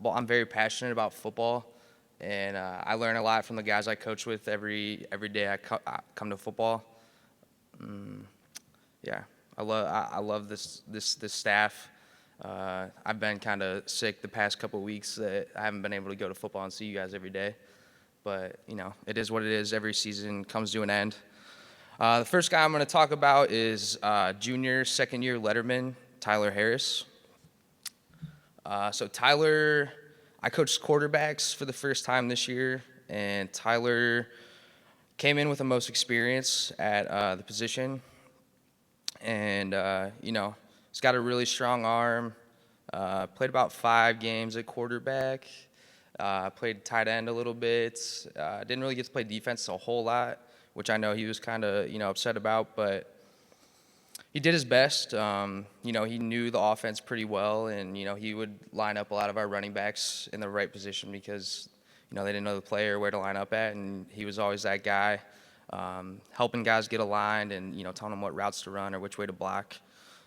I'm very passionate about football, and I learn a lot from the guys I coach with every day I come to football. I love this staff. I've been kind of sick the past couple of weeks that I haven't been able to go to football and see you guys every day, but it is what it is. Every season comes to an end. The first guy I'm going to talk about is junior, second-year letterman Tyler Harris. So Tyler, I coached quarterbacks for the first time this year, and Tyler came in with the most experience at the position. And, he's got a really strong arm, played about 5 games at quarterback, played tight end a little bit, didn't really get to play defense a whole lot, which I know he was kind of, upset about, but he did his best. He knew the offense pretty well, and, he would line up a lot of our running backs in the right position because, they didn't know the player where to line up at, and he was always that guy, helping guys get aligned and, telling them what routes to run or which way to block.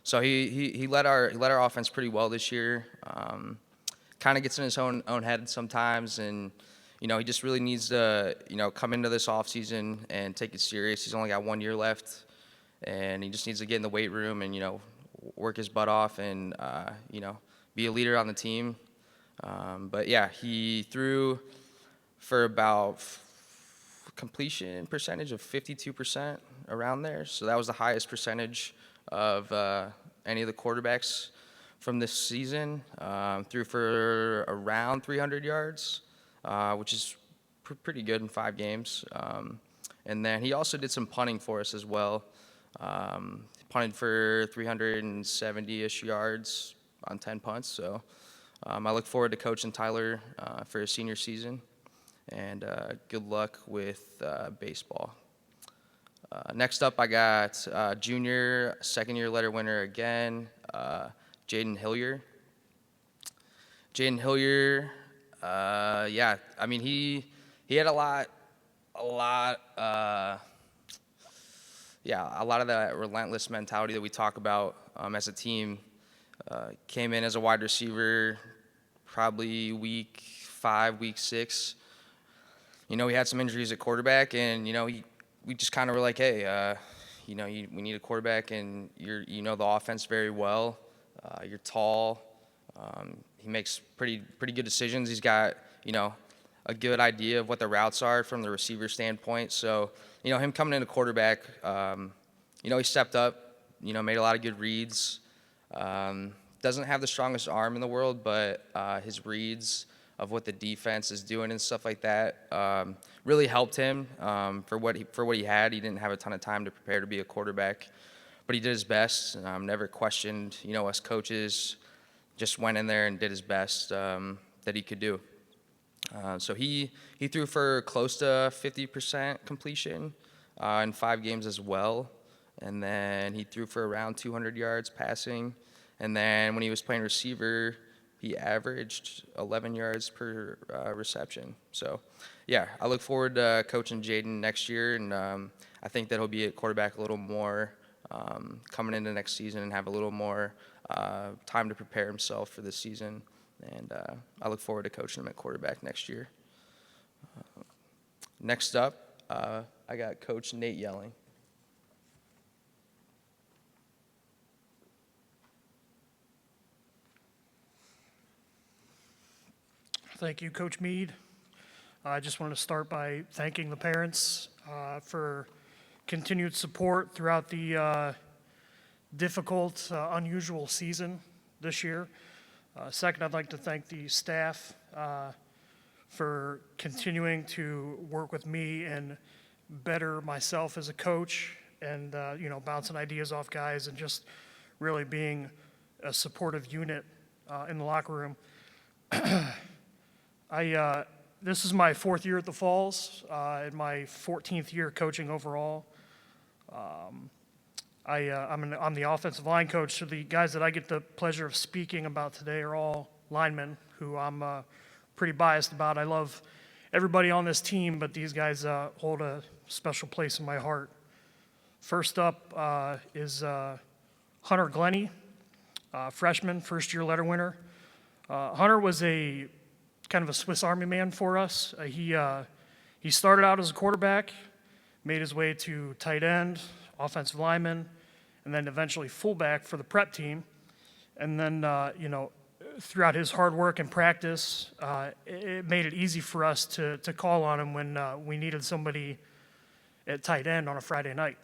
So he led our offense pretty well this year. Kind of gets in his own head sometimes, and he just really needs to come into this offseason and take it serious. He's only got 1 year left, and he just needs to get in the weight room and work his butt off and be a leader on the team. But yeah, he threw for about completion percentage of 52%, around there. So that was the highest percentage of any of the quarterbacks from this season. Threw for around 300 yards, which is pretty good in 5 games. And then he also did some punting for us as well. Punted for 370-ish yards on 10 punts. So I look forward to coaching Tyler for his senior season. And good luck with baseball. Next up, I got junior, second-year letter winner again, Jaden Hillier. Jaden Hillier, yeah, I mean, he had a lot of that relentless mentality that we talk about as a team. Came in as a wide receiver probably week 5, week 6. We had some injuries at quarterback, and we just kind of were like, hey, we need a quarterback, and you know the offense very well. You're tall. He makes pretty good decisions. He's got a good idea of what the routes are from the receiver standpoint. So him coming into quarterback, he stepped up. Made a lot of good reads. Doesn't have the strongest arm in the world, but his reads of what the defense is doing and stuff like that really helped him for what he had. He didn't have a ton of time to prepare to be a quarterback, but he did his best. Never questioned, us coaches. Just went in there and did his best that he could do. So he threw for close to 50% completion in 5 games as well, and then he threw for around 200 yards passing. And then when he was playing receiver, he averaged 11 yards per reception. So, yeah, I look forward to coaching Jaden next year, and I think that he'll be at quarterback a little more coming into next season and have a little more time to prepare himself for this season. And I look forward to coaching him at quarterback next year. Next up, I got Coach Nate Yelling. Thank you, Coach Mead. I just want to start by thanking the parents for continued support throughout the difficult, unusual season this year. Second, I'd like to thank the staff for continuing to work with me and better myself as a coach and, bouncing ideas off guys and just really being a supportive unit in the locker room. This is my 4th year at the Falls and my 14th year coaching overall. I'm the offensive line coach, so the guys that I get the pleasure of speaking about today are all linemen who I'm pretty biased about. I love everybody on this team, but these guys hold a special place in my heart. First up is Hunter Glennie, freshman, first-year letter winner. Hunter was a kind of a Swiss Army man for us. He started out as a quarterback, made his way to tight end, offensive lineman, and then eventually fullback for the prep team. And then, throughout his hard work and practice, it made it easy for us to call on him when we needed somebody at tight end on a Friday night.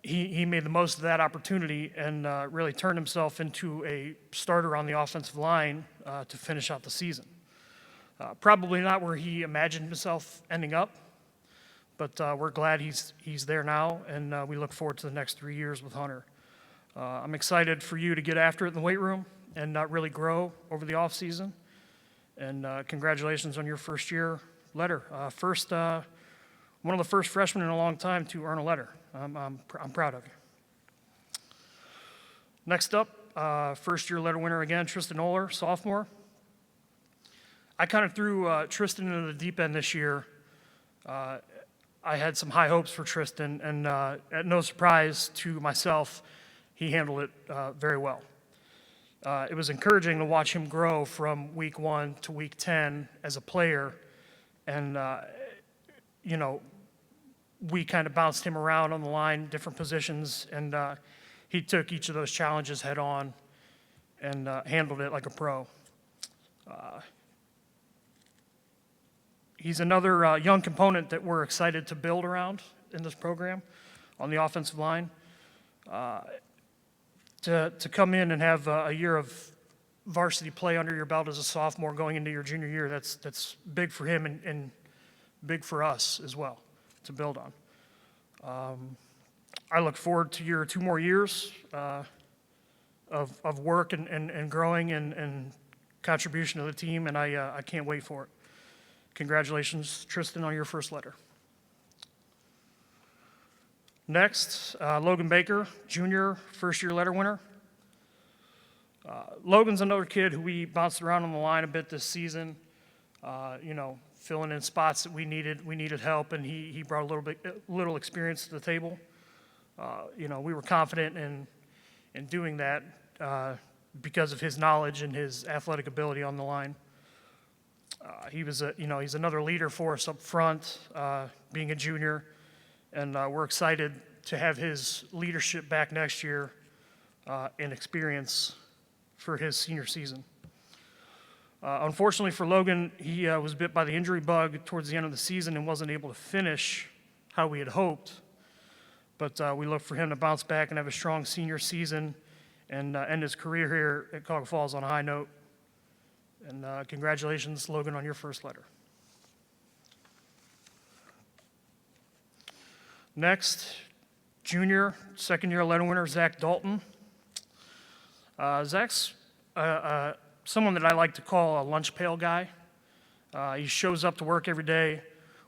He made the most of that opportunity and really turned himself into a starter on the offensive line to finish out the season. Probably not where he imagined himself ending up, but we're glad he's there now, and we look forward to the next 3 years with Hunter. I'm excited for you to get after it in the weight room and really grow over the off season. And congratulations on your first-year letter. One of the first freshmen in a long time to earn a letter. I'm proud of you. Next up, first-year letter winner again, Tristan Oler, sophomore. I kind of threw Tristan into the deep end this year. I had some high hopes for Tristan, and at no surprise to myself, he handled it very well. It was encouraging to watch him grow from week 1 to week 10 as a player, and you know, we kind of bounced him around on the line, different positions, and he took each of those challenges head on and handled it like a pro. He's another young component that we're excited to build around in this program on the offensive line. To come in and have a year of varsity play under your belt as a sophomore going into your junior year, that's big for him and big for us as well to build on. I look forward to your 2 more years of work and growing and contribution to the team, and I can't wait for it. Congratulations, Tristan, on your first letter. Next, Logan Baker, junior, first-year letter winner. Logan's another kid who we bounced around on the line a bit this season, you know, filling in spots that we needed help, and he brought a little experience to the table. You know, we were confident in doing that because of his knowledge and his athletic ability on the line. He's another leader for us up front, being a junior, and we're excited to have his leadership back next year and experience for his senior season. Unfortunately for Logan, he was bit by the injury bug towards the end of the season and wasn't able to finish how we had hoped. But we look for him to bounce back and have a strong senior season and end his career here at Cuyahoga Falls on a high note. And congratulations, Logan, on your first letter. Next, junior, second-year letter winner, Zach Dalton. Zach's someone that I like to call a lunch pail guy. He shows up to work every day,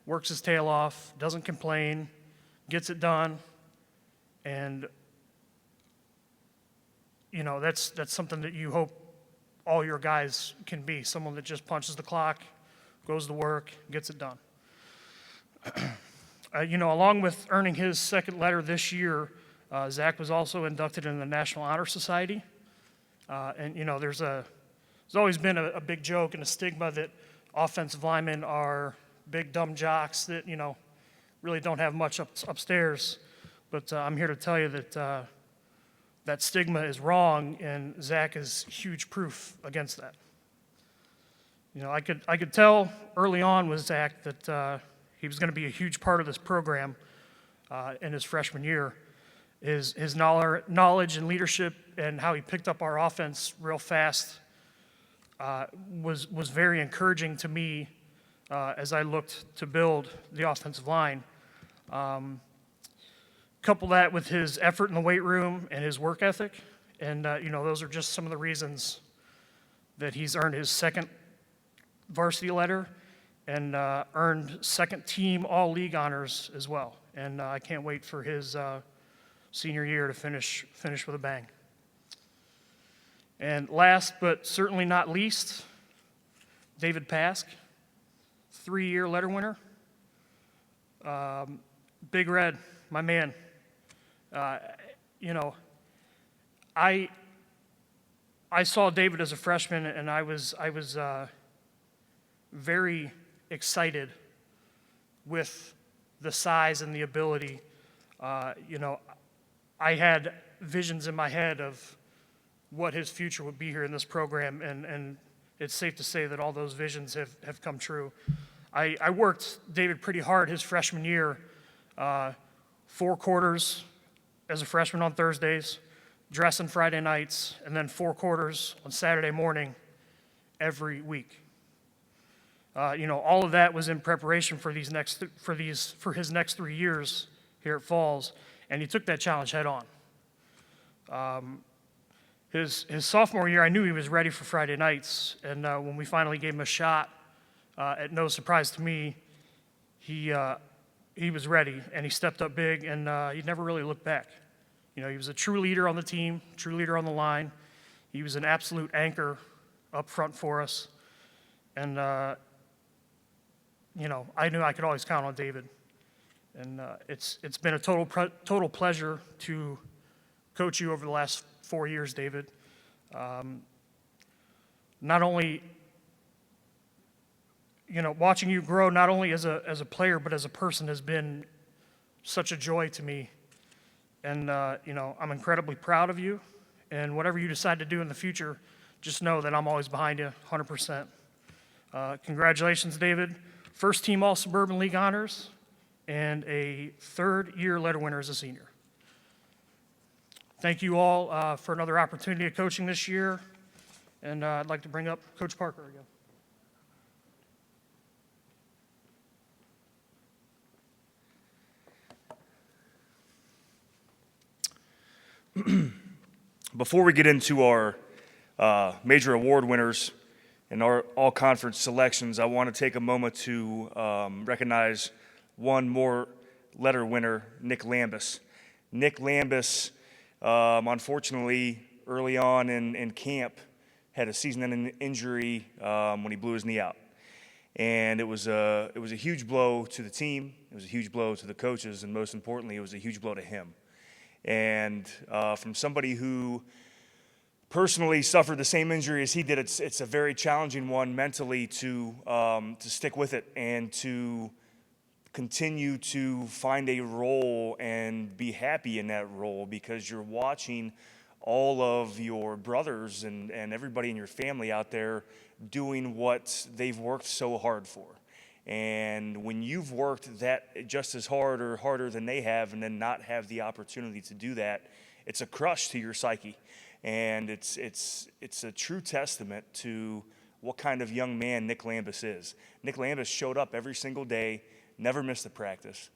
works his tail off, doesn't complain, gets it done, and you know, that's something that you hope all your guys can be, someone that just punches the clock, goes to work, gets it done. You know, along with earning his second letter this year, Zach was also inducted in the National Honor Society. And you know, there's always been a big joke and a stigma that offensive linemen are big dumb jocks that, you know, really don't have much upstairs. But I'm here to tell you that that stigma is wrong, and Zach is huge proof against that. You know, I could tell early on with Zach that he was going to be a huge part of this program in his freshman year. His knowledge and leadership and how he picked up our offense real fast was very encouraging to me as I looked to build the offensive line. Couple that with his effort in the weight room and his work ethic, and you know, those are just some of the reasons that he's earned his second varsity letter and earned second team all-league honors as well. And I can't wait for his senior year to finish with a bang. And last but certainly not least, David Pask, 3-year letter winner. Big Red, my man. You know, I saw David as a freshman, and I was very excited with the size and the ability. You know, I had visions in my head of what his future would be here in this program, and it's safe to say that all those visions have come true. I worked David pretty hard his freshman year, 4 quarters as a freshman on Thursdays, dressing Friday nights, and then 4 quarters on Saturday morning every week. You know, all of that was in preparation for his next 3 years here at Falls, and he took that challenge head on. His sophomore year, I knew he was ready for Friday nights, and when we finally gave him a shot, at no surprise to me, he was ready, and he stepped up big, and he never really looked back. You know, he was a true leader on the team, true leader on the line. He was an absolute anchor up front for us, and you know, I knew I could always count on David. And it's been a total pleasure to coach you over the last 4 years, David. Not only, watching you grow not only as a player but as a person has been such a joy to me. And, I'm incredibly proud of you. And whatever you decide to do in the future, just know that I'm always behind you 100%. Congratulations, David. First team All-Suburban League honors and a third-year letter winner as a senior. Thank you all for another opportunity of coaching this year. And I'd like to bring up Coach Parker again. Before we get into our major award winners and our all-conference selections, I want to take a moment to recognize one more letter winner, Nick Lambus. Nick Lambus, unfortunately, early on in camp, had a season-ending injury when he blew his knee out. And it was a huge blow to the team, it was a huge blow to the coaches, and most importantly, it was a huge blow to him. And from somebody who personally suffered the same injury as he did, it's a very challenging one mentally to stick with it and to continue to find a role and be happy in that role, because you're watching all of your brothers and everybody in your family out there doing what they've worked so hard for. And when you've worked that just as hard or harder than they have and then not have the opportunity to do that, it's a crush to your psyche. And it's a true testament to what kind of young man Nick Lambus is. Nick Lambus showed up every single day, never missed a practice,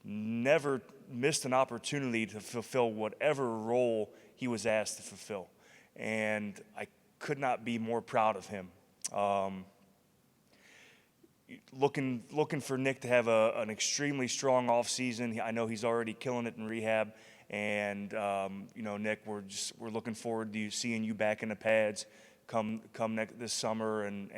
never missed an opportunity to fulfill whatever role he was asked to fulfill. And I could not be more proud of him. Looking for Nick to have an extremely strong offseason. I know he's already killing it in rehab. And Nick, we're looking forward to seeing you back in the pads come this summer and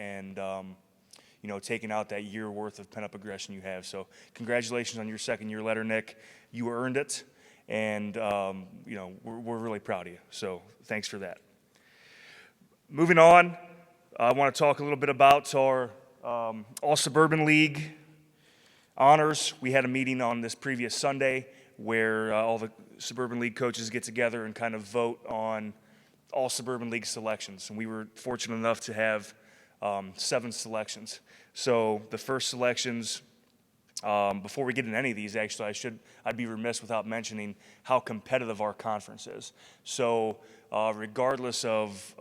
taking out that year worth of pent-up aggression you have. So congratulations on your second-year letter, Nick. You earned it, and we're really proud of you. So thanks for that. Moving on, I want to talk a little bit about our All-Suburban League honors. We had a meeting on this previous Sunday where all the Suburban League coaches get together and kind of vote on all Suburban League selections. And we were fortunate enough to have 7 selections. So the first selections, before we get into any of these, actually, I'd be remiss without mentioning how competitive our conference is. So regardless of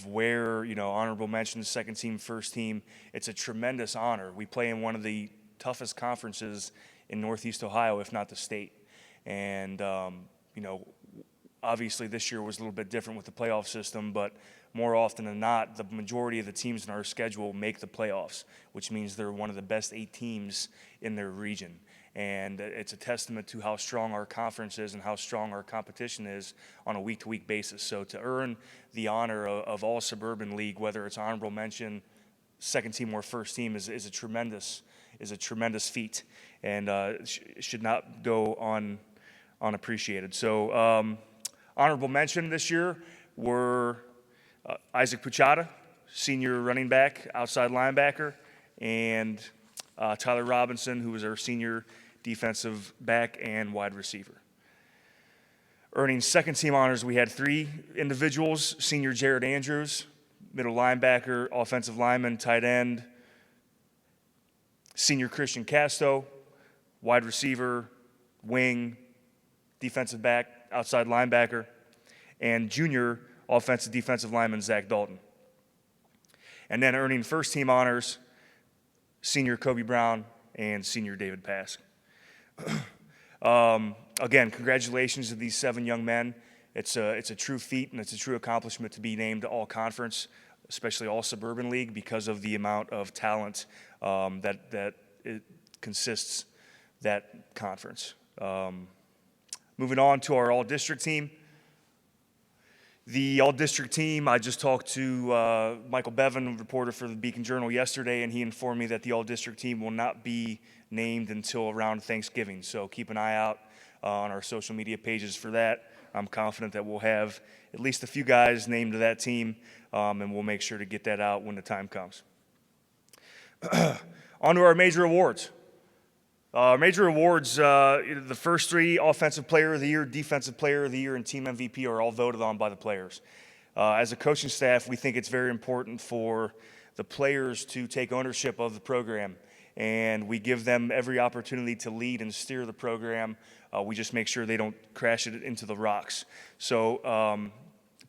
where, honorable mentions, second team, first team, it's a tremendous honor. We play in one of the toughest conferences in Northeast Ohio, if not the state. And, obviously this year was a little bit different with the playoff system, but more often than not, the majority of the teams in our schedule make the playoffs, which means they're one of the best 8 teams in their region. And it's a testament to how strong our conference is and how strong our competition is on a week-to-week basis. So to earn the honor of all Suburban League, whether it's honorable mention, second team or first team, is a tremendous feat, and should not go unappreciated. So honorable mention this year were Isaac Puchata, senior running back, outside linebacker, and Tyler Robinson, who was our senior defensive back and wide receiver. Earning second team honors, we had 3 individuals: senior Jared Andrews, middle linebacker, offensive lineman, tight end; senior Christian Casto, wide receiver, wing, defensive back, outside linebacker; and junior offensive defensive lineman Zach Dalton. And then earning first team honors, senior Kobe Brown and senior David Pask. Again, congratulations to these 7 young men. It's a true feat and it's a true accomplishment to be named all conference, especially all Suburban League, because of the amount of talent that it consists that conference. Moving on to our all-district team. The all-district team, I just talked to Michael Bevan, reporter for the Beacon Journal, yesterday, and he informed me that the all-district team will not be named until around Thanksgiving. So keep an eye out on our social media pages for that. I'm confident that we'll have at least a few guys named to that team, and we'll make sure to get that out when the time comes. On to our major awards. Major awards, the first three, Offensive Player of the Year, Defensive Player of the Year, and Team MVP are all voted on by the players. As a coaching staff, we think it's very important for the players to take ownership of the program, and we give them every opportunity to lead and steer the program. We just make sure they don't crash it into the rocks. So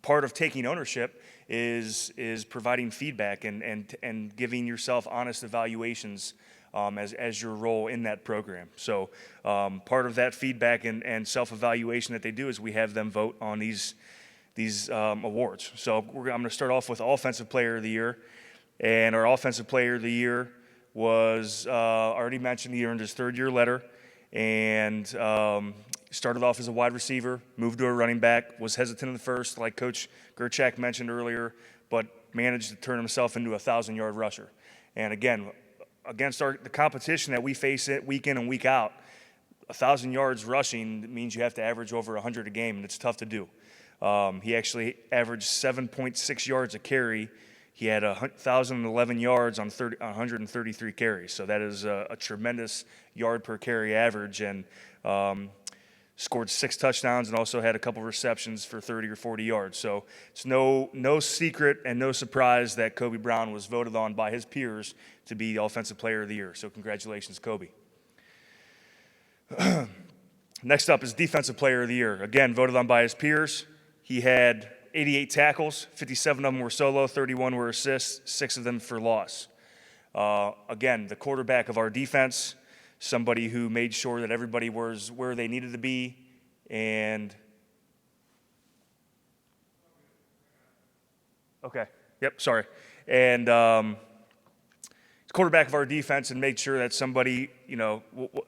part of taking ownership is providing feedback and giving yourself honest evaluations as your role in that program. So part of that feedback and self-evaluation that they do is we have them vote on these awards. So I'm going to start off with Offensive Player of the Year. And our Offensive Player of the Year was, already mentioned, he earned his third-year letter and started off as a wide receiver, moved to a running back, was hesitant at first, like Coach Gerchak mentioned earlier, but managed to turn himself into a 1,000-yard rusher. And again, against the competition that we face it week in and week out, 1,000 yards rushing means you have to average over 100 a game, and it's tough to do. He actually averaged 7.6 yards a carry. He had 1,011 yards on 133 carries, so that is a tremendous yard per carry average, and scored 6 touchdowns and also had a couple receptions for 30 or 40 yards. So it's no secret and no surprise that Kobe Brown was voted on by his peers to be the Offensive Player of the Year. So congratulations, Kobe. Next up is Defensive Player of the Year. Again, voted on by his peers. He had 88 tackles, 57 of them were solo, 31 were assists, 6 of them for loss. Again, the quarterback of our defense, somebody who made sure that everybody was where they needed to be, and quarterback of our defense and made sure that somebody,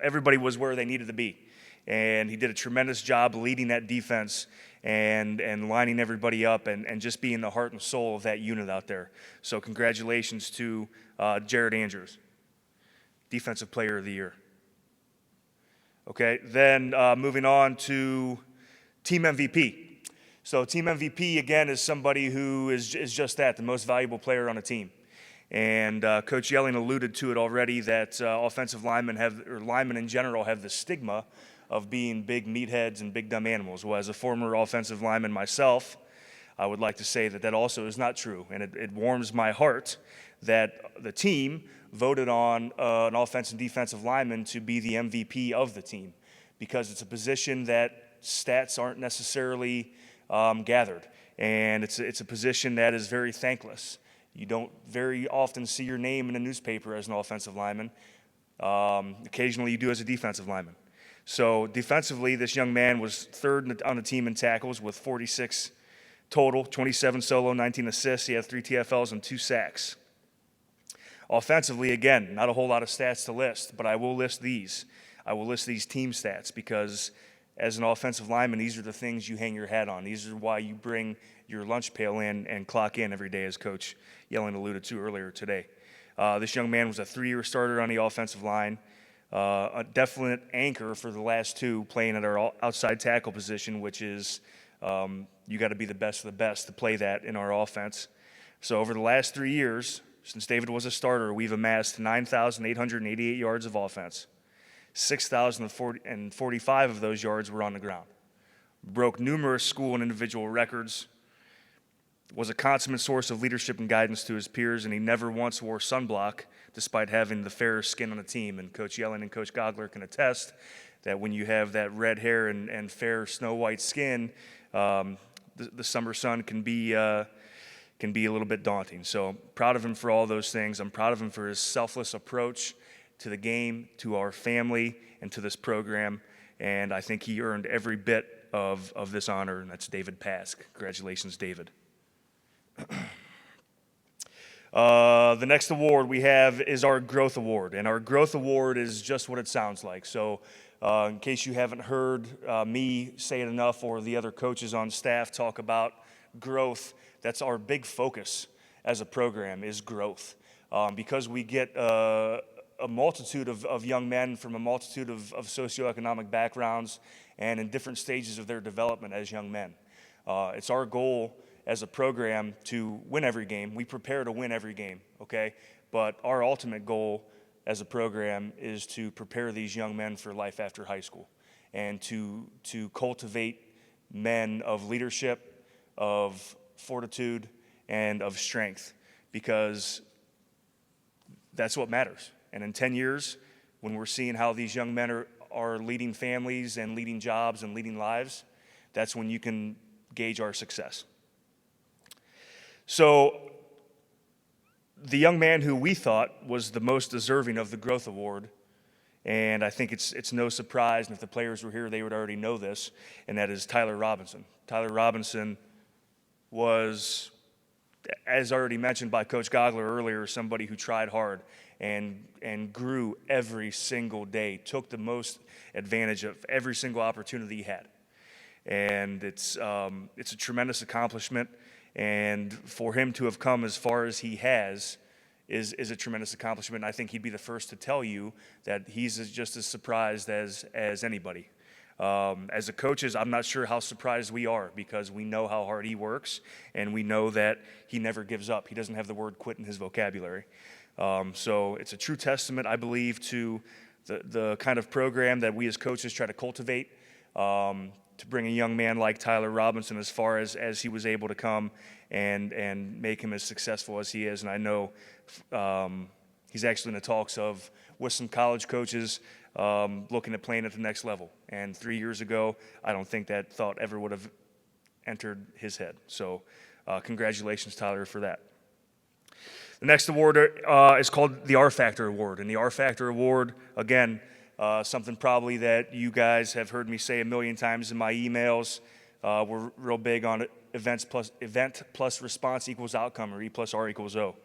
everybody was where they needed to be. And he did a tremendous job leading that defense and lining everybody up and just being the heart and soul of that unit out there. So congratulations to Jared Andrews, Defensive Player of the Year. Okay, then moving on to Team MVP. So Team MVP, again, is somebody who is just that, the most valuable player on a team. And Coach Yelling alluded to it already that offensive linemen linemen in general have the stigma of being big meatheads and big dumb animals. Well, as a former offensive lineman myself, I would like to say that also is not true. And it warms my heart that the team voted on an offensive and defensive lineman to be the MVP of the team, because it's a position that stats aren't necessarily gathered. And it's a position that is very thankless. You don't very often see your name in a newspaper as an offensive lineman. Occasionally you do as a defensive lineman. So defensively, this young man was third on the team in tackles with 46 total, 27 solo, 19 assists. He had 3 TFLs and 2 sacks. Offensively, again, not a whole lot of stats to list, but I will list these. I will list these team stats because as an offensive lineman, these are the things you hang your hat on. These are why you bring your lunch pail in and clock in every day, as Coach Yelling alluded to earlier today. This young man was a 3-year starter on the offensive line, a definite anchor for the last 2, playing at our outside tackle position, which is you got to be the best of the best to play that in our offense. So over the last 3 years, since David was a starter, we've amassed 9,888 yards of offense. 6,045 of those yards were on the ground. Broke numerous school and individual records, was a consummate source of leadership and guidance to his peers, and he never once wore sunblock despite having the fairest skin on the team. And Coach Yelling and Coach Gogler can attest that when you have that red hair and fair snow-white skin, the summer sun can be a little bit daunting. So proud of him for all those things. I'm proud of him for his selfless approach to the game, to our family, and to this program. And I think he earned every bit of this honor, and that's David Pask. Congratulations, David. The next award we have is our Growth Award, and our Growth Award is just what it sounds like. So in case you haven't heard me say it enough or the other coaches on staff talk about growth, that's our big focus as a program is growth. Because we get a multitude of young men from a multitude of socioeconomic backgrounds and in different stages of their development as young men. It's our goal as a program to win every game. We prepare to win every game, okay? But our ultimate goal as a program is to prepare these young men for life after high school and to cultivate men of leadership, of fortitude, and of strength, because that's what matters. And in 10 years, when we're seeing how these young men are leading families and leading jobs and leading lives, that's when you can gauge our success. So the young man who we thought was the most deserving of the Growth Award, and I think it's no surprise, and if the players were here, they would already know this, and that is Tyler Robinson. Tyler Robinson was, as already mentioned by Coach Gogler earlier, somebody who tried hard and grew every single day, took the most advantage of every single opportunity he had. And it's a tremendous accomplishment, and for him to have come as far as he has is a tremendous accomplishment. I think he'd be the first to tell you that he's just as surprised as anybody. As a coaches, I'm not sure how surprised we are, because we know how hard he works, and we know that he never gives up. He doesn't have the word quit in his vocabulary. So it's a true testament, I believe, to the kind of program that we as coaches try to cultivate, to bring a young man like Tyler Robinson as far as he was able to come and make him as successful as he is. And I know he's actually in the talks with some college coaches looking at playing at the next level. And 3 years ago, I don't think that thought ever would have entered his head. So congratulations, Tyler, for that. The next award is called the R Factor Award. And the R Factor Award, again, something probably that you guys have heard me say a million times in my emails. We're real big on event plus response equals outcome, or E plus R equals O.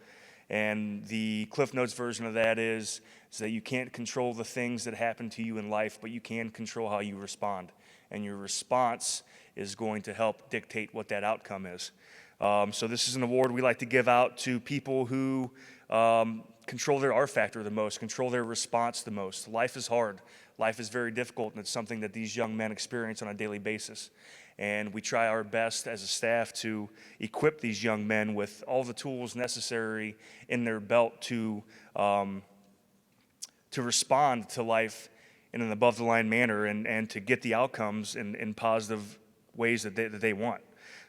And the Cliff Notes version of that is that you can't control the things that happen to you in life, but you can control how you respond. And your response is going to help dictate what that outcome is. So this is an award we like to give out to people who control their R factor the most, control their response the most. Life is hard. Life is very difficult, and it's something that these young men experience on a daily basis. And we try our best as a staff to equip these young men with all the tools necessary in their belt to respond to life in an above-the-line manner and to get the outcomes in positive ways that they want.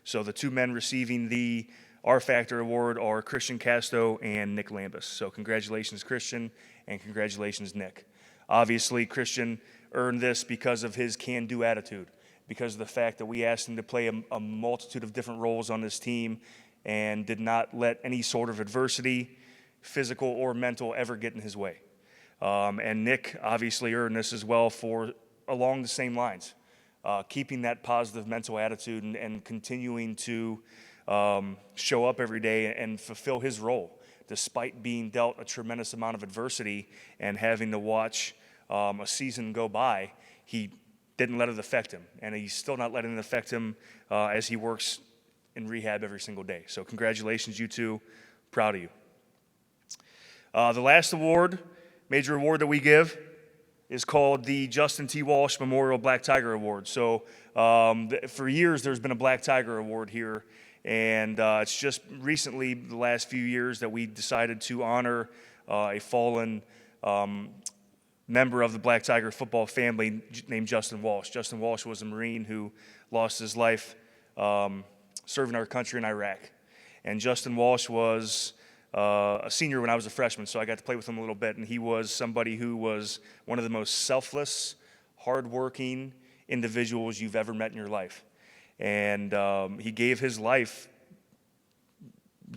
So the two men receiving the R Factor Award are Christian Casto and Nick Lambus. So congratulations, Christian, and congratulations, Nick. Obviously, Christian earned this because of his can-do attitude, because of the fact that we asked him to play a multitude of different roles on this team and did not let any sort of adversity, physical or mental, ever get in his way. And Nick obviously earned this as well for along the same lines, keeping that positive mental attitude and continuing to show up every day and fulfill his role, despite being dealt a tremendous amount of adversity and having to watch a season go by. He didn't let it affect him, and he's still not letting it affect him as he works in rehab every single day. So congratulations, you two. Proud of you. The last award, major award that we give, is called the Justin T. Walsh Memorial Black Tiger Award. So for years, there's been a Black Tiger Award here, and it's just recently, the last few years, that we decided to honor a fallen member of the Black Tiger football family named Justin Walsh. Justin Walsh was a Marine who lost his life serving our country in Iraq. And Justin Walsh was a senior when I was a freshman, so I got to play with him a little bit. And he was somebody who was one of the most selfless, hardworking individuals you've ever met in your life. And he gave his life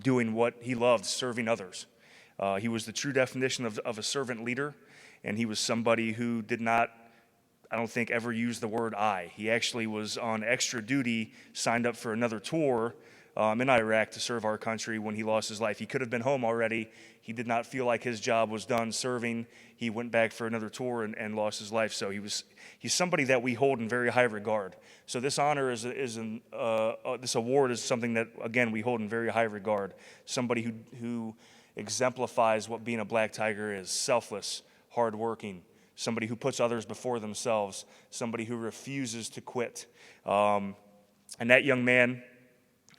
doing what he loved, serving others. He was the true definition of a servant leader. And he was somebody who did not, I don't think, ever use the word I. He actually was on extra duty, signed up for another tour in Iraq to serve our country when he lost his life. He could have been home already. He did not feel like his job was done serving. He went back for another tour and lost his life. So he's somebody that we hold in very high regard. So this honor this award is something that, again, we hold in very high regard. Somebody who exemplifies what being a Black Tiger is: selfless, hardworking, somebody who puts others before themselves, somebody who refuses to quit. And that young man,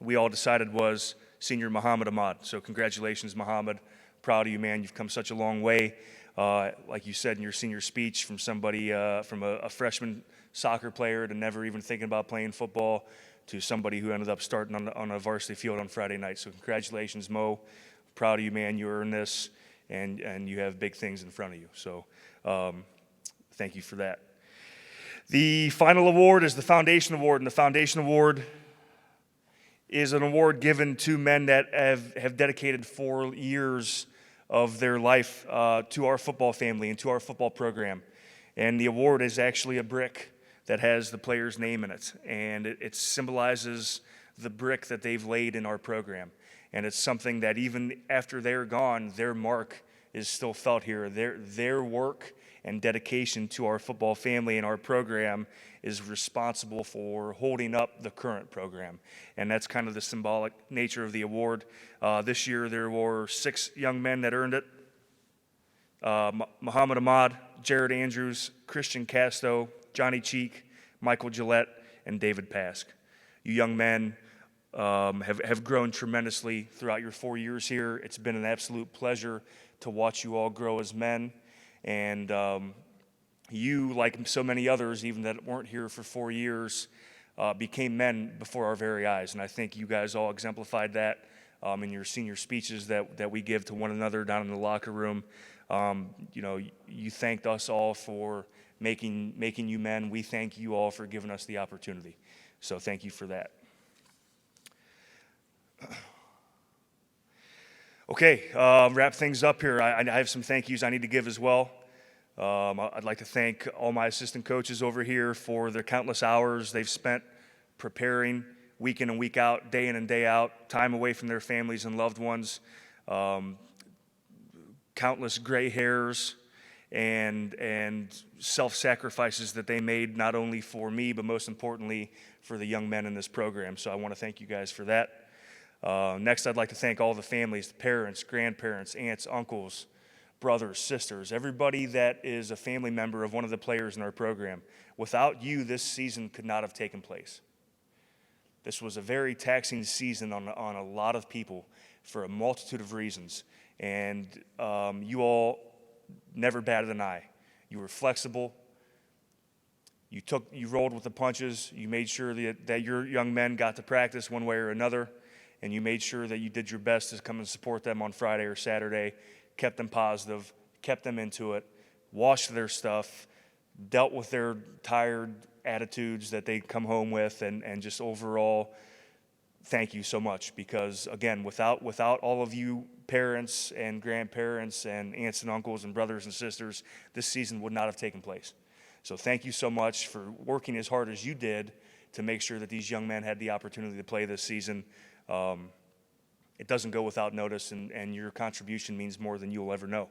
we all decided, was senior Muhammad Ahmad. So congratulations, Muhammad. Proud of you, man. You've come such a long way. Like you said in your senior speech, from somebody, from a freshman soccer player to never even thinking about playing football, to somebody who ended up starting on a varsity field on Friday night. So congratulations, Mo. Proud of you, man. You earned this, and you have big things in front of you. So thank you for that. The final award is the Foundation Award, and the Foundation Award is an award given to men that have dedicated 4 years of their life to our football family and to our football program. And the award is actually a brick that has the player's name in it, and it symbolizes the brick that they've laid in our program. And it's something that even after they're gone, their mark is still felt here. Their work and dedication to our football family and our program is responsible for holding up the current program. And that's kind of the symbolic nature of the award. This year there were 6 young men that earned it. Muhammad Ahmad, Jared Andrews, Christian Casto, Johnny Cheek, Michael Gillette, and David Pask. You young men have grown tremendously throughout your 4 years here. It's been an absolute pleasure to watch you all grow as men. And you, like so many others, even that weren't here for 4 years, became men before our very eyes. And I think you guys all exemplified that in your senior speeches that we give to one another down in the locker room. You know, you thanked us all for making you men. We thank you all for giving us the opportunity. So thank you for that. Okay, wrap things up here. I have some thank yous I need to give as well. I'd like to thank all my assistant coaches over here for their countless hours they've spent preparing week in and week out, day in and day out, time away from their families and loved ones, countless gray hairs and self-sacrifices that they made, not only for me, but most importantly for the young men in this program. So I want to thank you guys for that. Next, I'd like to thank all the families, the parents, grandparents, aunts, uncles, brothers, sisters, everybody that is a family member of one of the players in our program. Without you, this season could not have taken place. This was a very taxing season on a lot of people for a multitude of reasons. And you all never batted an eye. You were flexible. You rolled with the punches. You made sure that your young men got to practice one way or another. And you made sure that you did your best to come and support them on Friday or Saturday, kept them positive, kept them into it, washed their stuff, dealt with their tired attitudes that they come home with, and just overall, thank you so much. Because again, without all of you parents and grandparents and aunts and uncles and brothers and sisters, this season would not have taken place. So thank you so much for working as hard as you did to make sure that these young men had the opportunity to play this season. It doesn't go without notice, and your contribution means more than you'll ever know.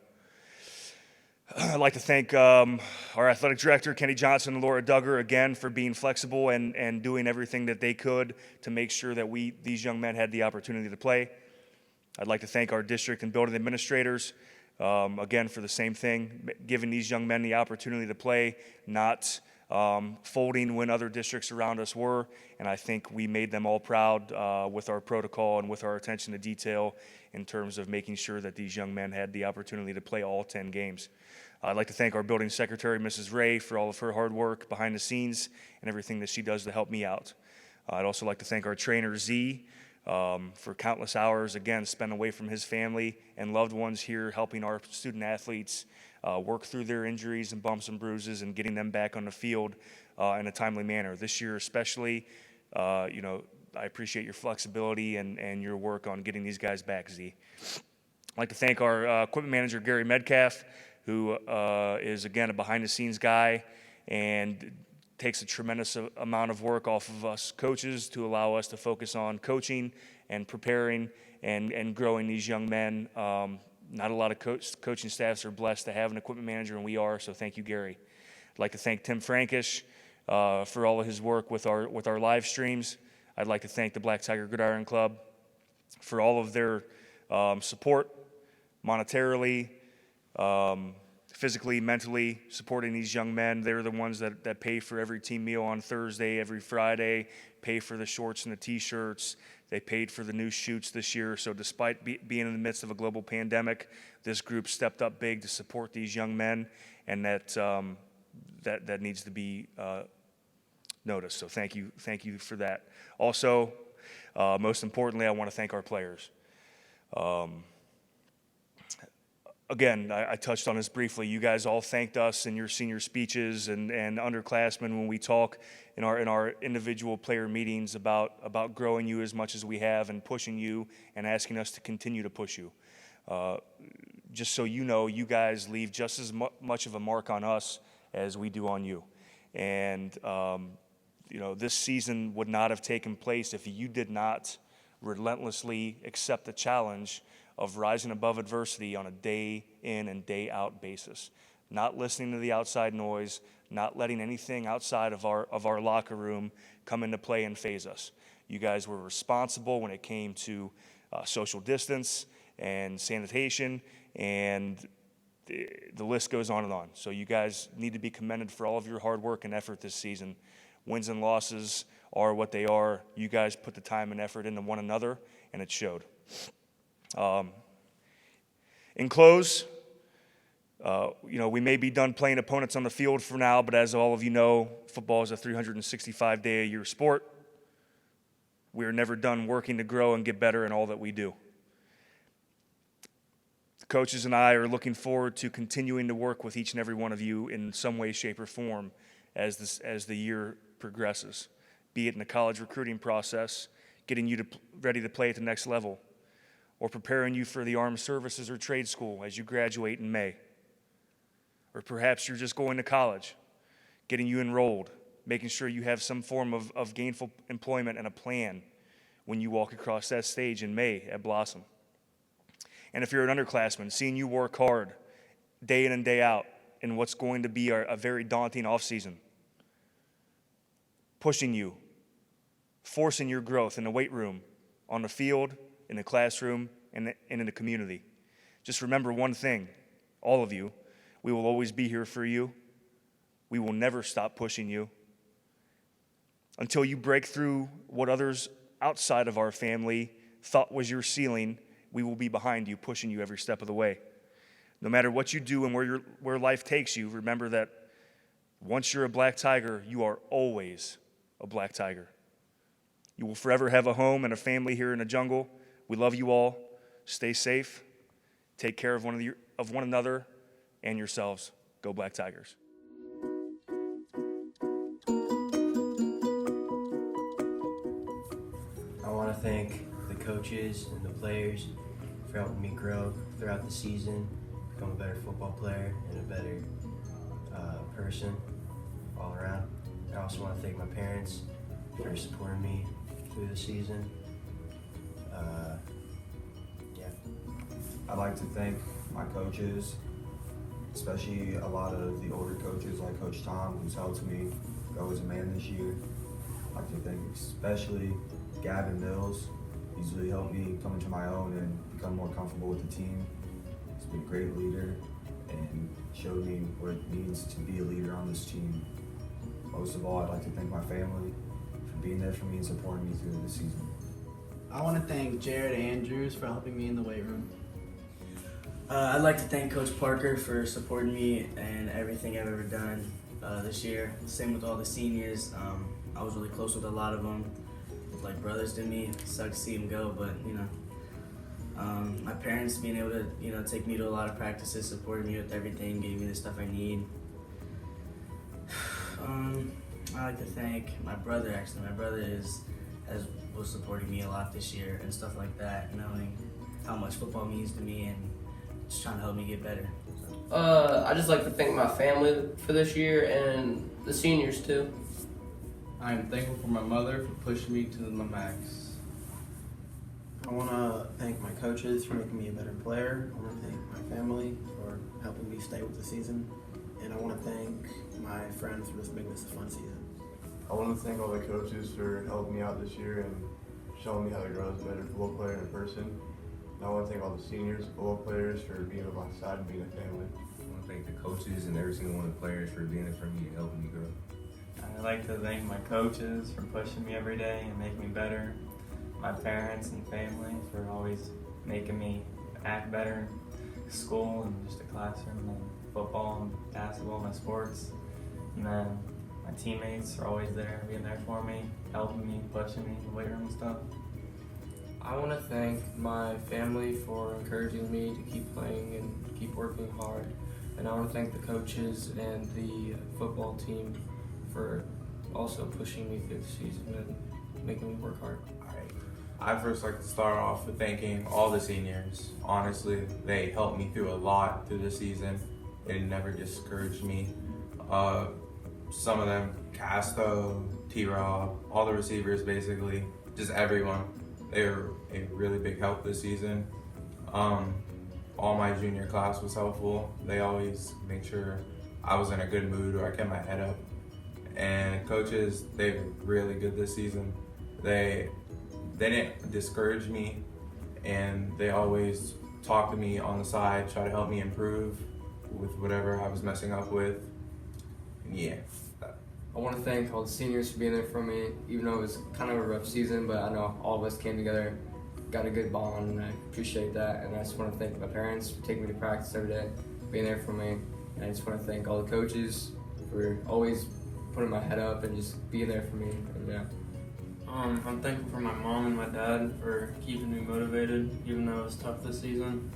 I'd like to thank our athletic director, Kenny Johnson, and Laura Duggar, again, for being flexible and doing everything that they could to make sure that these young men had the opportunity to play. I'd like to thank our district and building administrators, again, for the same thing, giving these young men the opportunity to play, not folding when other districts around us were. And I think we made them all proud with our protocol and with our attention to detail in terms of making sure that these young men had the opportunity to play all 10 games. I'd like to thank our building secretary, Mrs. Ray, for all of her hard work behind the scenes and everything that she does to help me out. I'd also like to thank our trainer, Z, for countless hours, again, spent away from his family and loved ones here, helping our student athletes work through their injuries and bumps and bruises and getting them back on the field in a timely manner. This year especially, I appreciate your flexibility and your work on getting these guys back, Z. I'd like to thank our equipment manager, Gary Medcalf, who is, again, a behind-the-scenes guy and takes a tremendous amount of work off of us coaches to allow us to focus on coaching and preparing and growing these young men. Not a lot of coaching staffs are blessed to have an equipment manager, and we are, so thank you, Gary. I'd like to thank Tim Frankish for all of his work with our live streams. I'd like to thank the Black Tiger Gridiron Club for all of their support monetarily, physically, mentally supporting these young men. They're the ones that pay for every team meal on Thursday, every Friday, pay for the shorts and the T-shirts. They paid for the new shoots this year. So despite being in the midst of a global pandemic, this group stepped up big to support these young men, and that needs to be noticed. So thank you for that. Also, most importantly, I want to thank our players. Again, I touched on this briefly. You guys all thanked us in your senior speeches and underclassmen when we talk in our individual player meetings about growing you as much as we have and pushing you and asking us to continue to push you. Just so you know, you guys leave just as much of a mark on us as we do on you. And this season would not have taken place if you did not relentlessly accept the challenge of rising above adversity on a day in and day out basis, not listening to the outside noise, not letting anything outside of our locker room come into play and phase us. You guys were responsible when it came to social distance and sanitation, and the list goes on and on. So you guys need to be commended for all of your hard work and effort this season. Wins and losses are what they are. You guys put the time and effort into one another, and it showed. In close, we may be done playing opponents on the field for now, but as all of you know, football is a 365-day-a-year sport. We are never done working to grow and get better in all that we do. The coaches and I are looking forward to continuing to work with each and every one of you in some way, shape, or form as the year progresses, be it in the college recruiting process, getting you ready to play at the next level, or preparing you for the armed services or trade school as you graduate in May. Or perhaps you're just going to college, getting you enrolled, making sure you have some form of gainful employment and a plan when you walk across that stage in May at Blossom. And if you're an underclassman, seeing you work hard day in and day out in what's going to be a very daunting offseason, pushing you, forcing your growth in the weight room, on the field, in the classroom, and in the community. Just remember one thing, all of you, we will always be here for you. We will never stop pushing you. Until you break through what others outside of our family thought was your ceiling, we will be behind you, pushing you every step of the way. No matter what you do and where life takes you, remember that once you're a Black Tiger, you are always a Black Tiger. You will forever have a home and a family here in the jungle. We love you all. Stay safe. Take care of one another and yourselves. Go Black Tigers. I want to thank the coaches and the players for helping me grow throughout the season, become a better football player and a better person all around. I also want to thank my parents for supporting me through the season. I'd like to thank my coaches, especially a lot of the older coaches like Coach Tom, who's helped me grow as a man this year. I'd like to thank especially Gavin Mills. He's really helped me come into my own and become more comfortable with the team. He's been a great leader and showed me what it means to be a leader on this team. Most of all, I'd like to thank my family for being there for me and supporting me through the season. I want to thank Jared Andrews for helping me in the weight room. I'd like to thank Coach Parker for supporting me and everything I've ever done this year. Same with all the seniors. I was really close with a lot of them, like brothers to me. It sucks to see them go, but my parents being able to take me to a lot of practices, supporting me with everything, getting me the stuff I need. I like to thank my brother. Actually, my brother was supporting me a lot this year and stuff like that, knowing how much football means to me and just trying to help me get better. I just like to thank my family for this year and the seniors too. I am thankful for my mother for pushing me to my max. I want to thank my coaches for making me a better player. I want to thank my family for helping me stay with the season. And I want to thank my friends for just making this a fun season. I want to thank all the coaches for helping me out this year and showing me how to grow as a better football player and a person. And I want to thank all the seniors, football players for being on my side and being a family. I want to thank the coaches and every single one of the players for being there for me and helping me grow. I'd like to thank my coaches for pushing me every day and making me better. My parents and family for always making me act better in school and just the classroom and football and basketball, my sports. And then my teammates are always there, being there for me, helping me, pushing me in the weight room and stuff. I want to thank my family for encouraging me to keep playing and keep working hard. And I want to thank the coaches and the football team for also pushing me through the season and making me work hard. I'd first like to start off with thanking all the seniors. Honestly, they helped me through a lot through the season. They never discouraged me. Some of them, Casto, T-Rob, all the receivers basically, just everyone. They were a really big help this season. All my junior class was helpful. They always made sure I was in a good mood or I kept my head up. And coaches, they were really good this season. They didn't discourage me, and they always talked to me on the side, try to help me improve with whatever I was messing up with. And yeah. I want to thank all the seniors for being there for me, even though it was kind of a rough season, but I know all of us came together, got a good bond, and I appreciate that. And I just want to thank my parents for taking me to practice every day, being there for me. And I just want to thank all the coaches for always putting my head up and just being there for me. And yeah. I'm thankful for my mom and my dad for keeping me motivated, even though it was tough this season.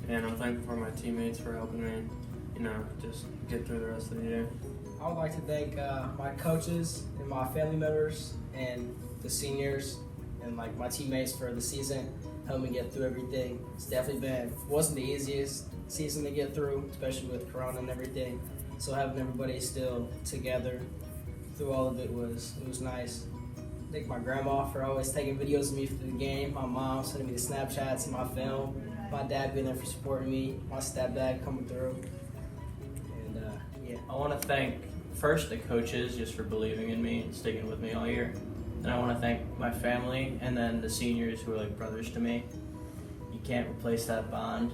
And I'm thankful for my teammates for helping me, just get through the rest of the year. I would like to thank my coaches and my family members and the seniors and like my teammates for the season, helping me get through everything. It's definitely wasn't the easiest season to get through, especially with Corona and everything. So having everybody still together through all of it was nice. Thank my grandma for always taking videos of me for the game, my mom sending me the Snapchats and my film, my dad being there for supporting me, my stepdad coming through. And yeah. I want to thank first the coaches just for believing in me and sticking with me all year. And I want to thank my family and then the seniors who are like brothers to me. You can't replace that bond.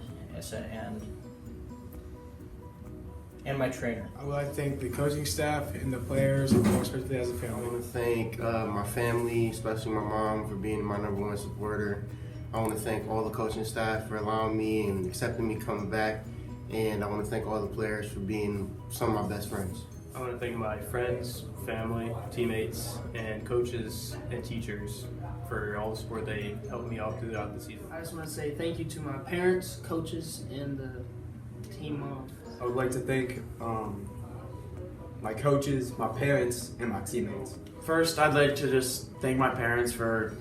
And my trainer. I would like to thank the coaching staff and the players, and more especially as a family. I want to thank my family, especially my mom, for being my #1 supporter. I want to thank all the coaching staff for allowing me and accepting me coming back. And I want to thank all the players for being some of my best friends. I want to thank my friends, family, teammates, and coaches and teachers for all the support they helped me out throughout the season. I just want to say thank you to my parents, coaches, and the team mom. I would like to thank my coaches, my parents, and my teammates. First, I'd like to just thank my parents for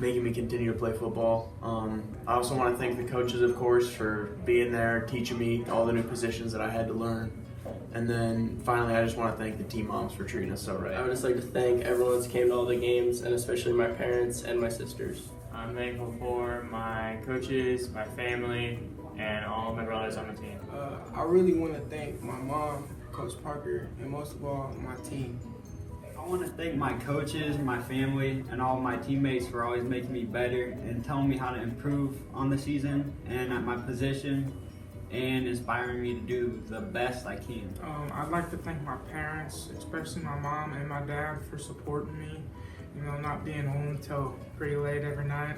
making me continue to play football. I also want to thank the coaches, of course, for being there, teaching me all the new positions that I had to learn. And then finally, I just want to thank the team moms for treating us so right. I would just like to thank everyone that's came to all the games, and especially my parents and my sisters. I'm thankful for my coaches, my family, and all of my brothers on the team. I really want to thank my mom, Coach Parker, and most of all, my team. I want to thank my coaches, my family, and all my teammates for always making me better and telling me how to improve on the season and at my position and inspiring me to do the best I can. I'd like to thank my parents, especially my mom and my dad, for supporting me. Not being home till pretty late every night.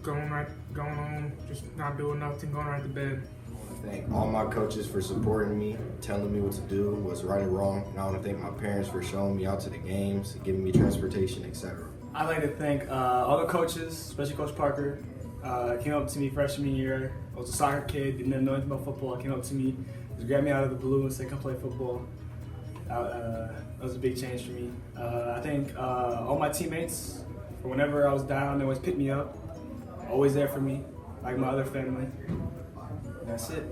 Going home, just not doing nothing, going right to bed. I want to thank all my coaches for supporting me, telling me what to do, what's right and wrong. And I want to thank my parents for showing me out to the games, giving me transportation, etc. I'd like to thank all the coaches, especially Coach Parker. Came up to me freshman year. I was a soccer kid, didn't know anything about football. Came up to me, just grabbed me out of the blue and said, "Come play football." That was a big change for me. I thank all my teammates for whenever I was down, they always picked me up. Always there for me, like my other family. That's it.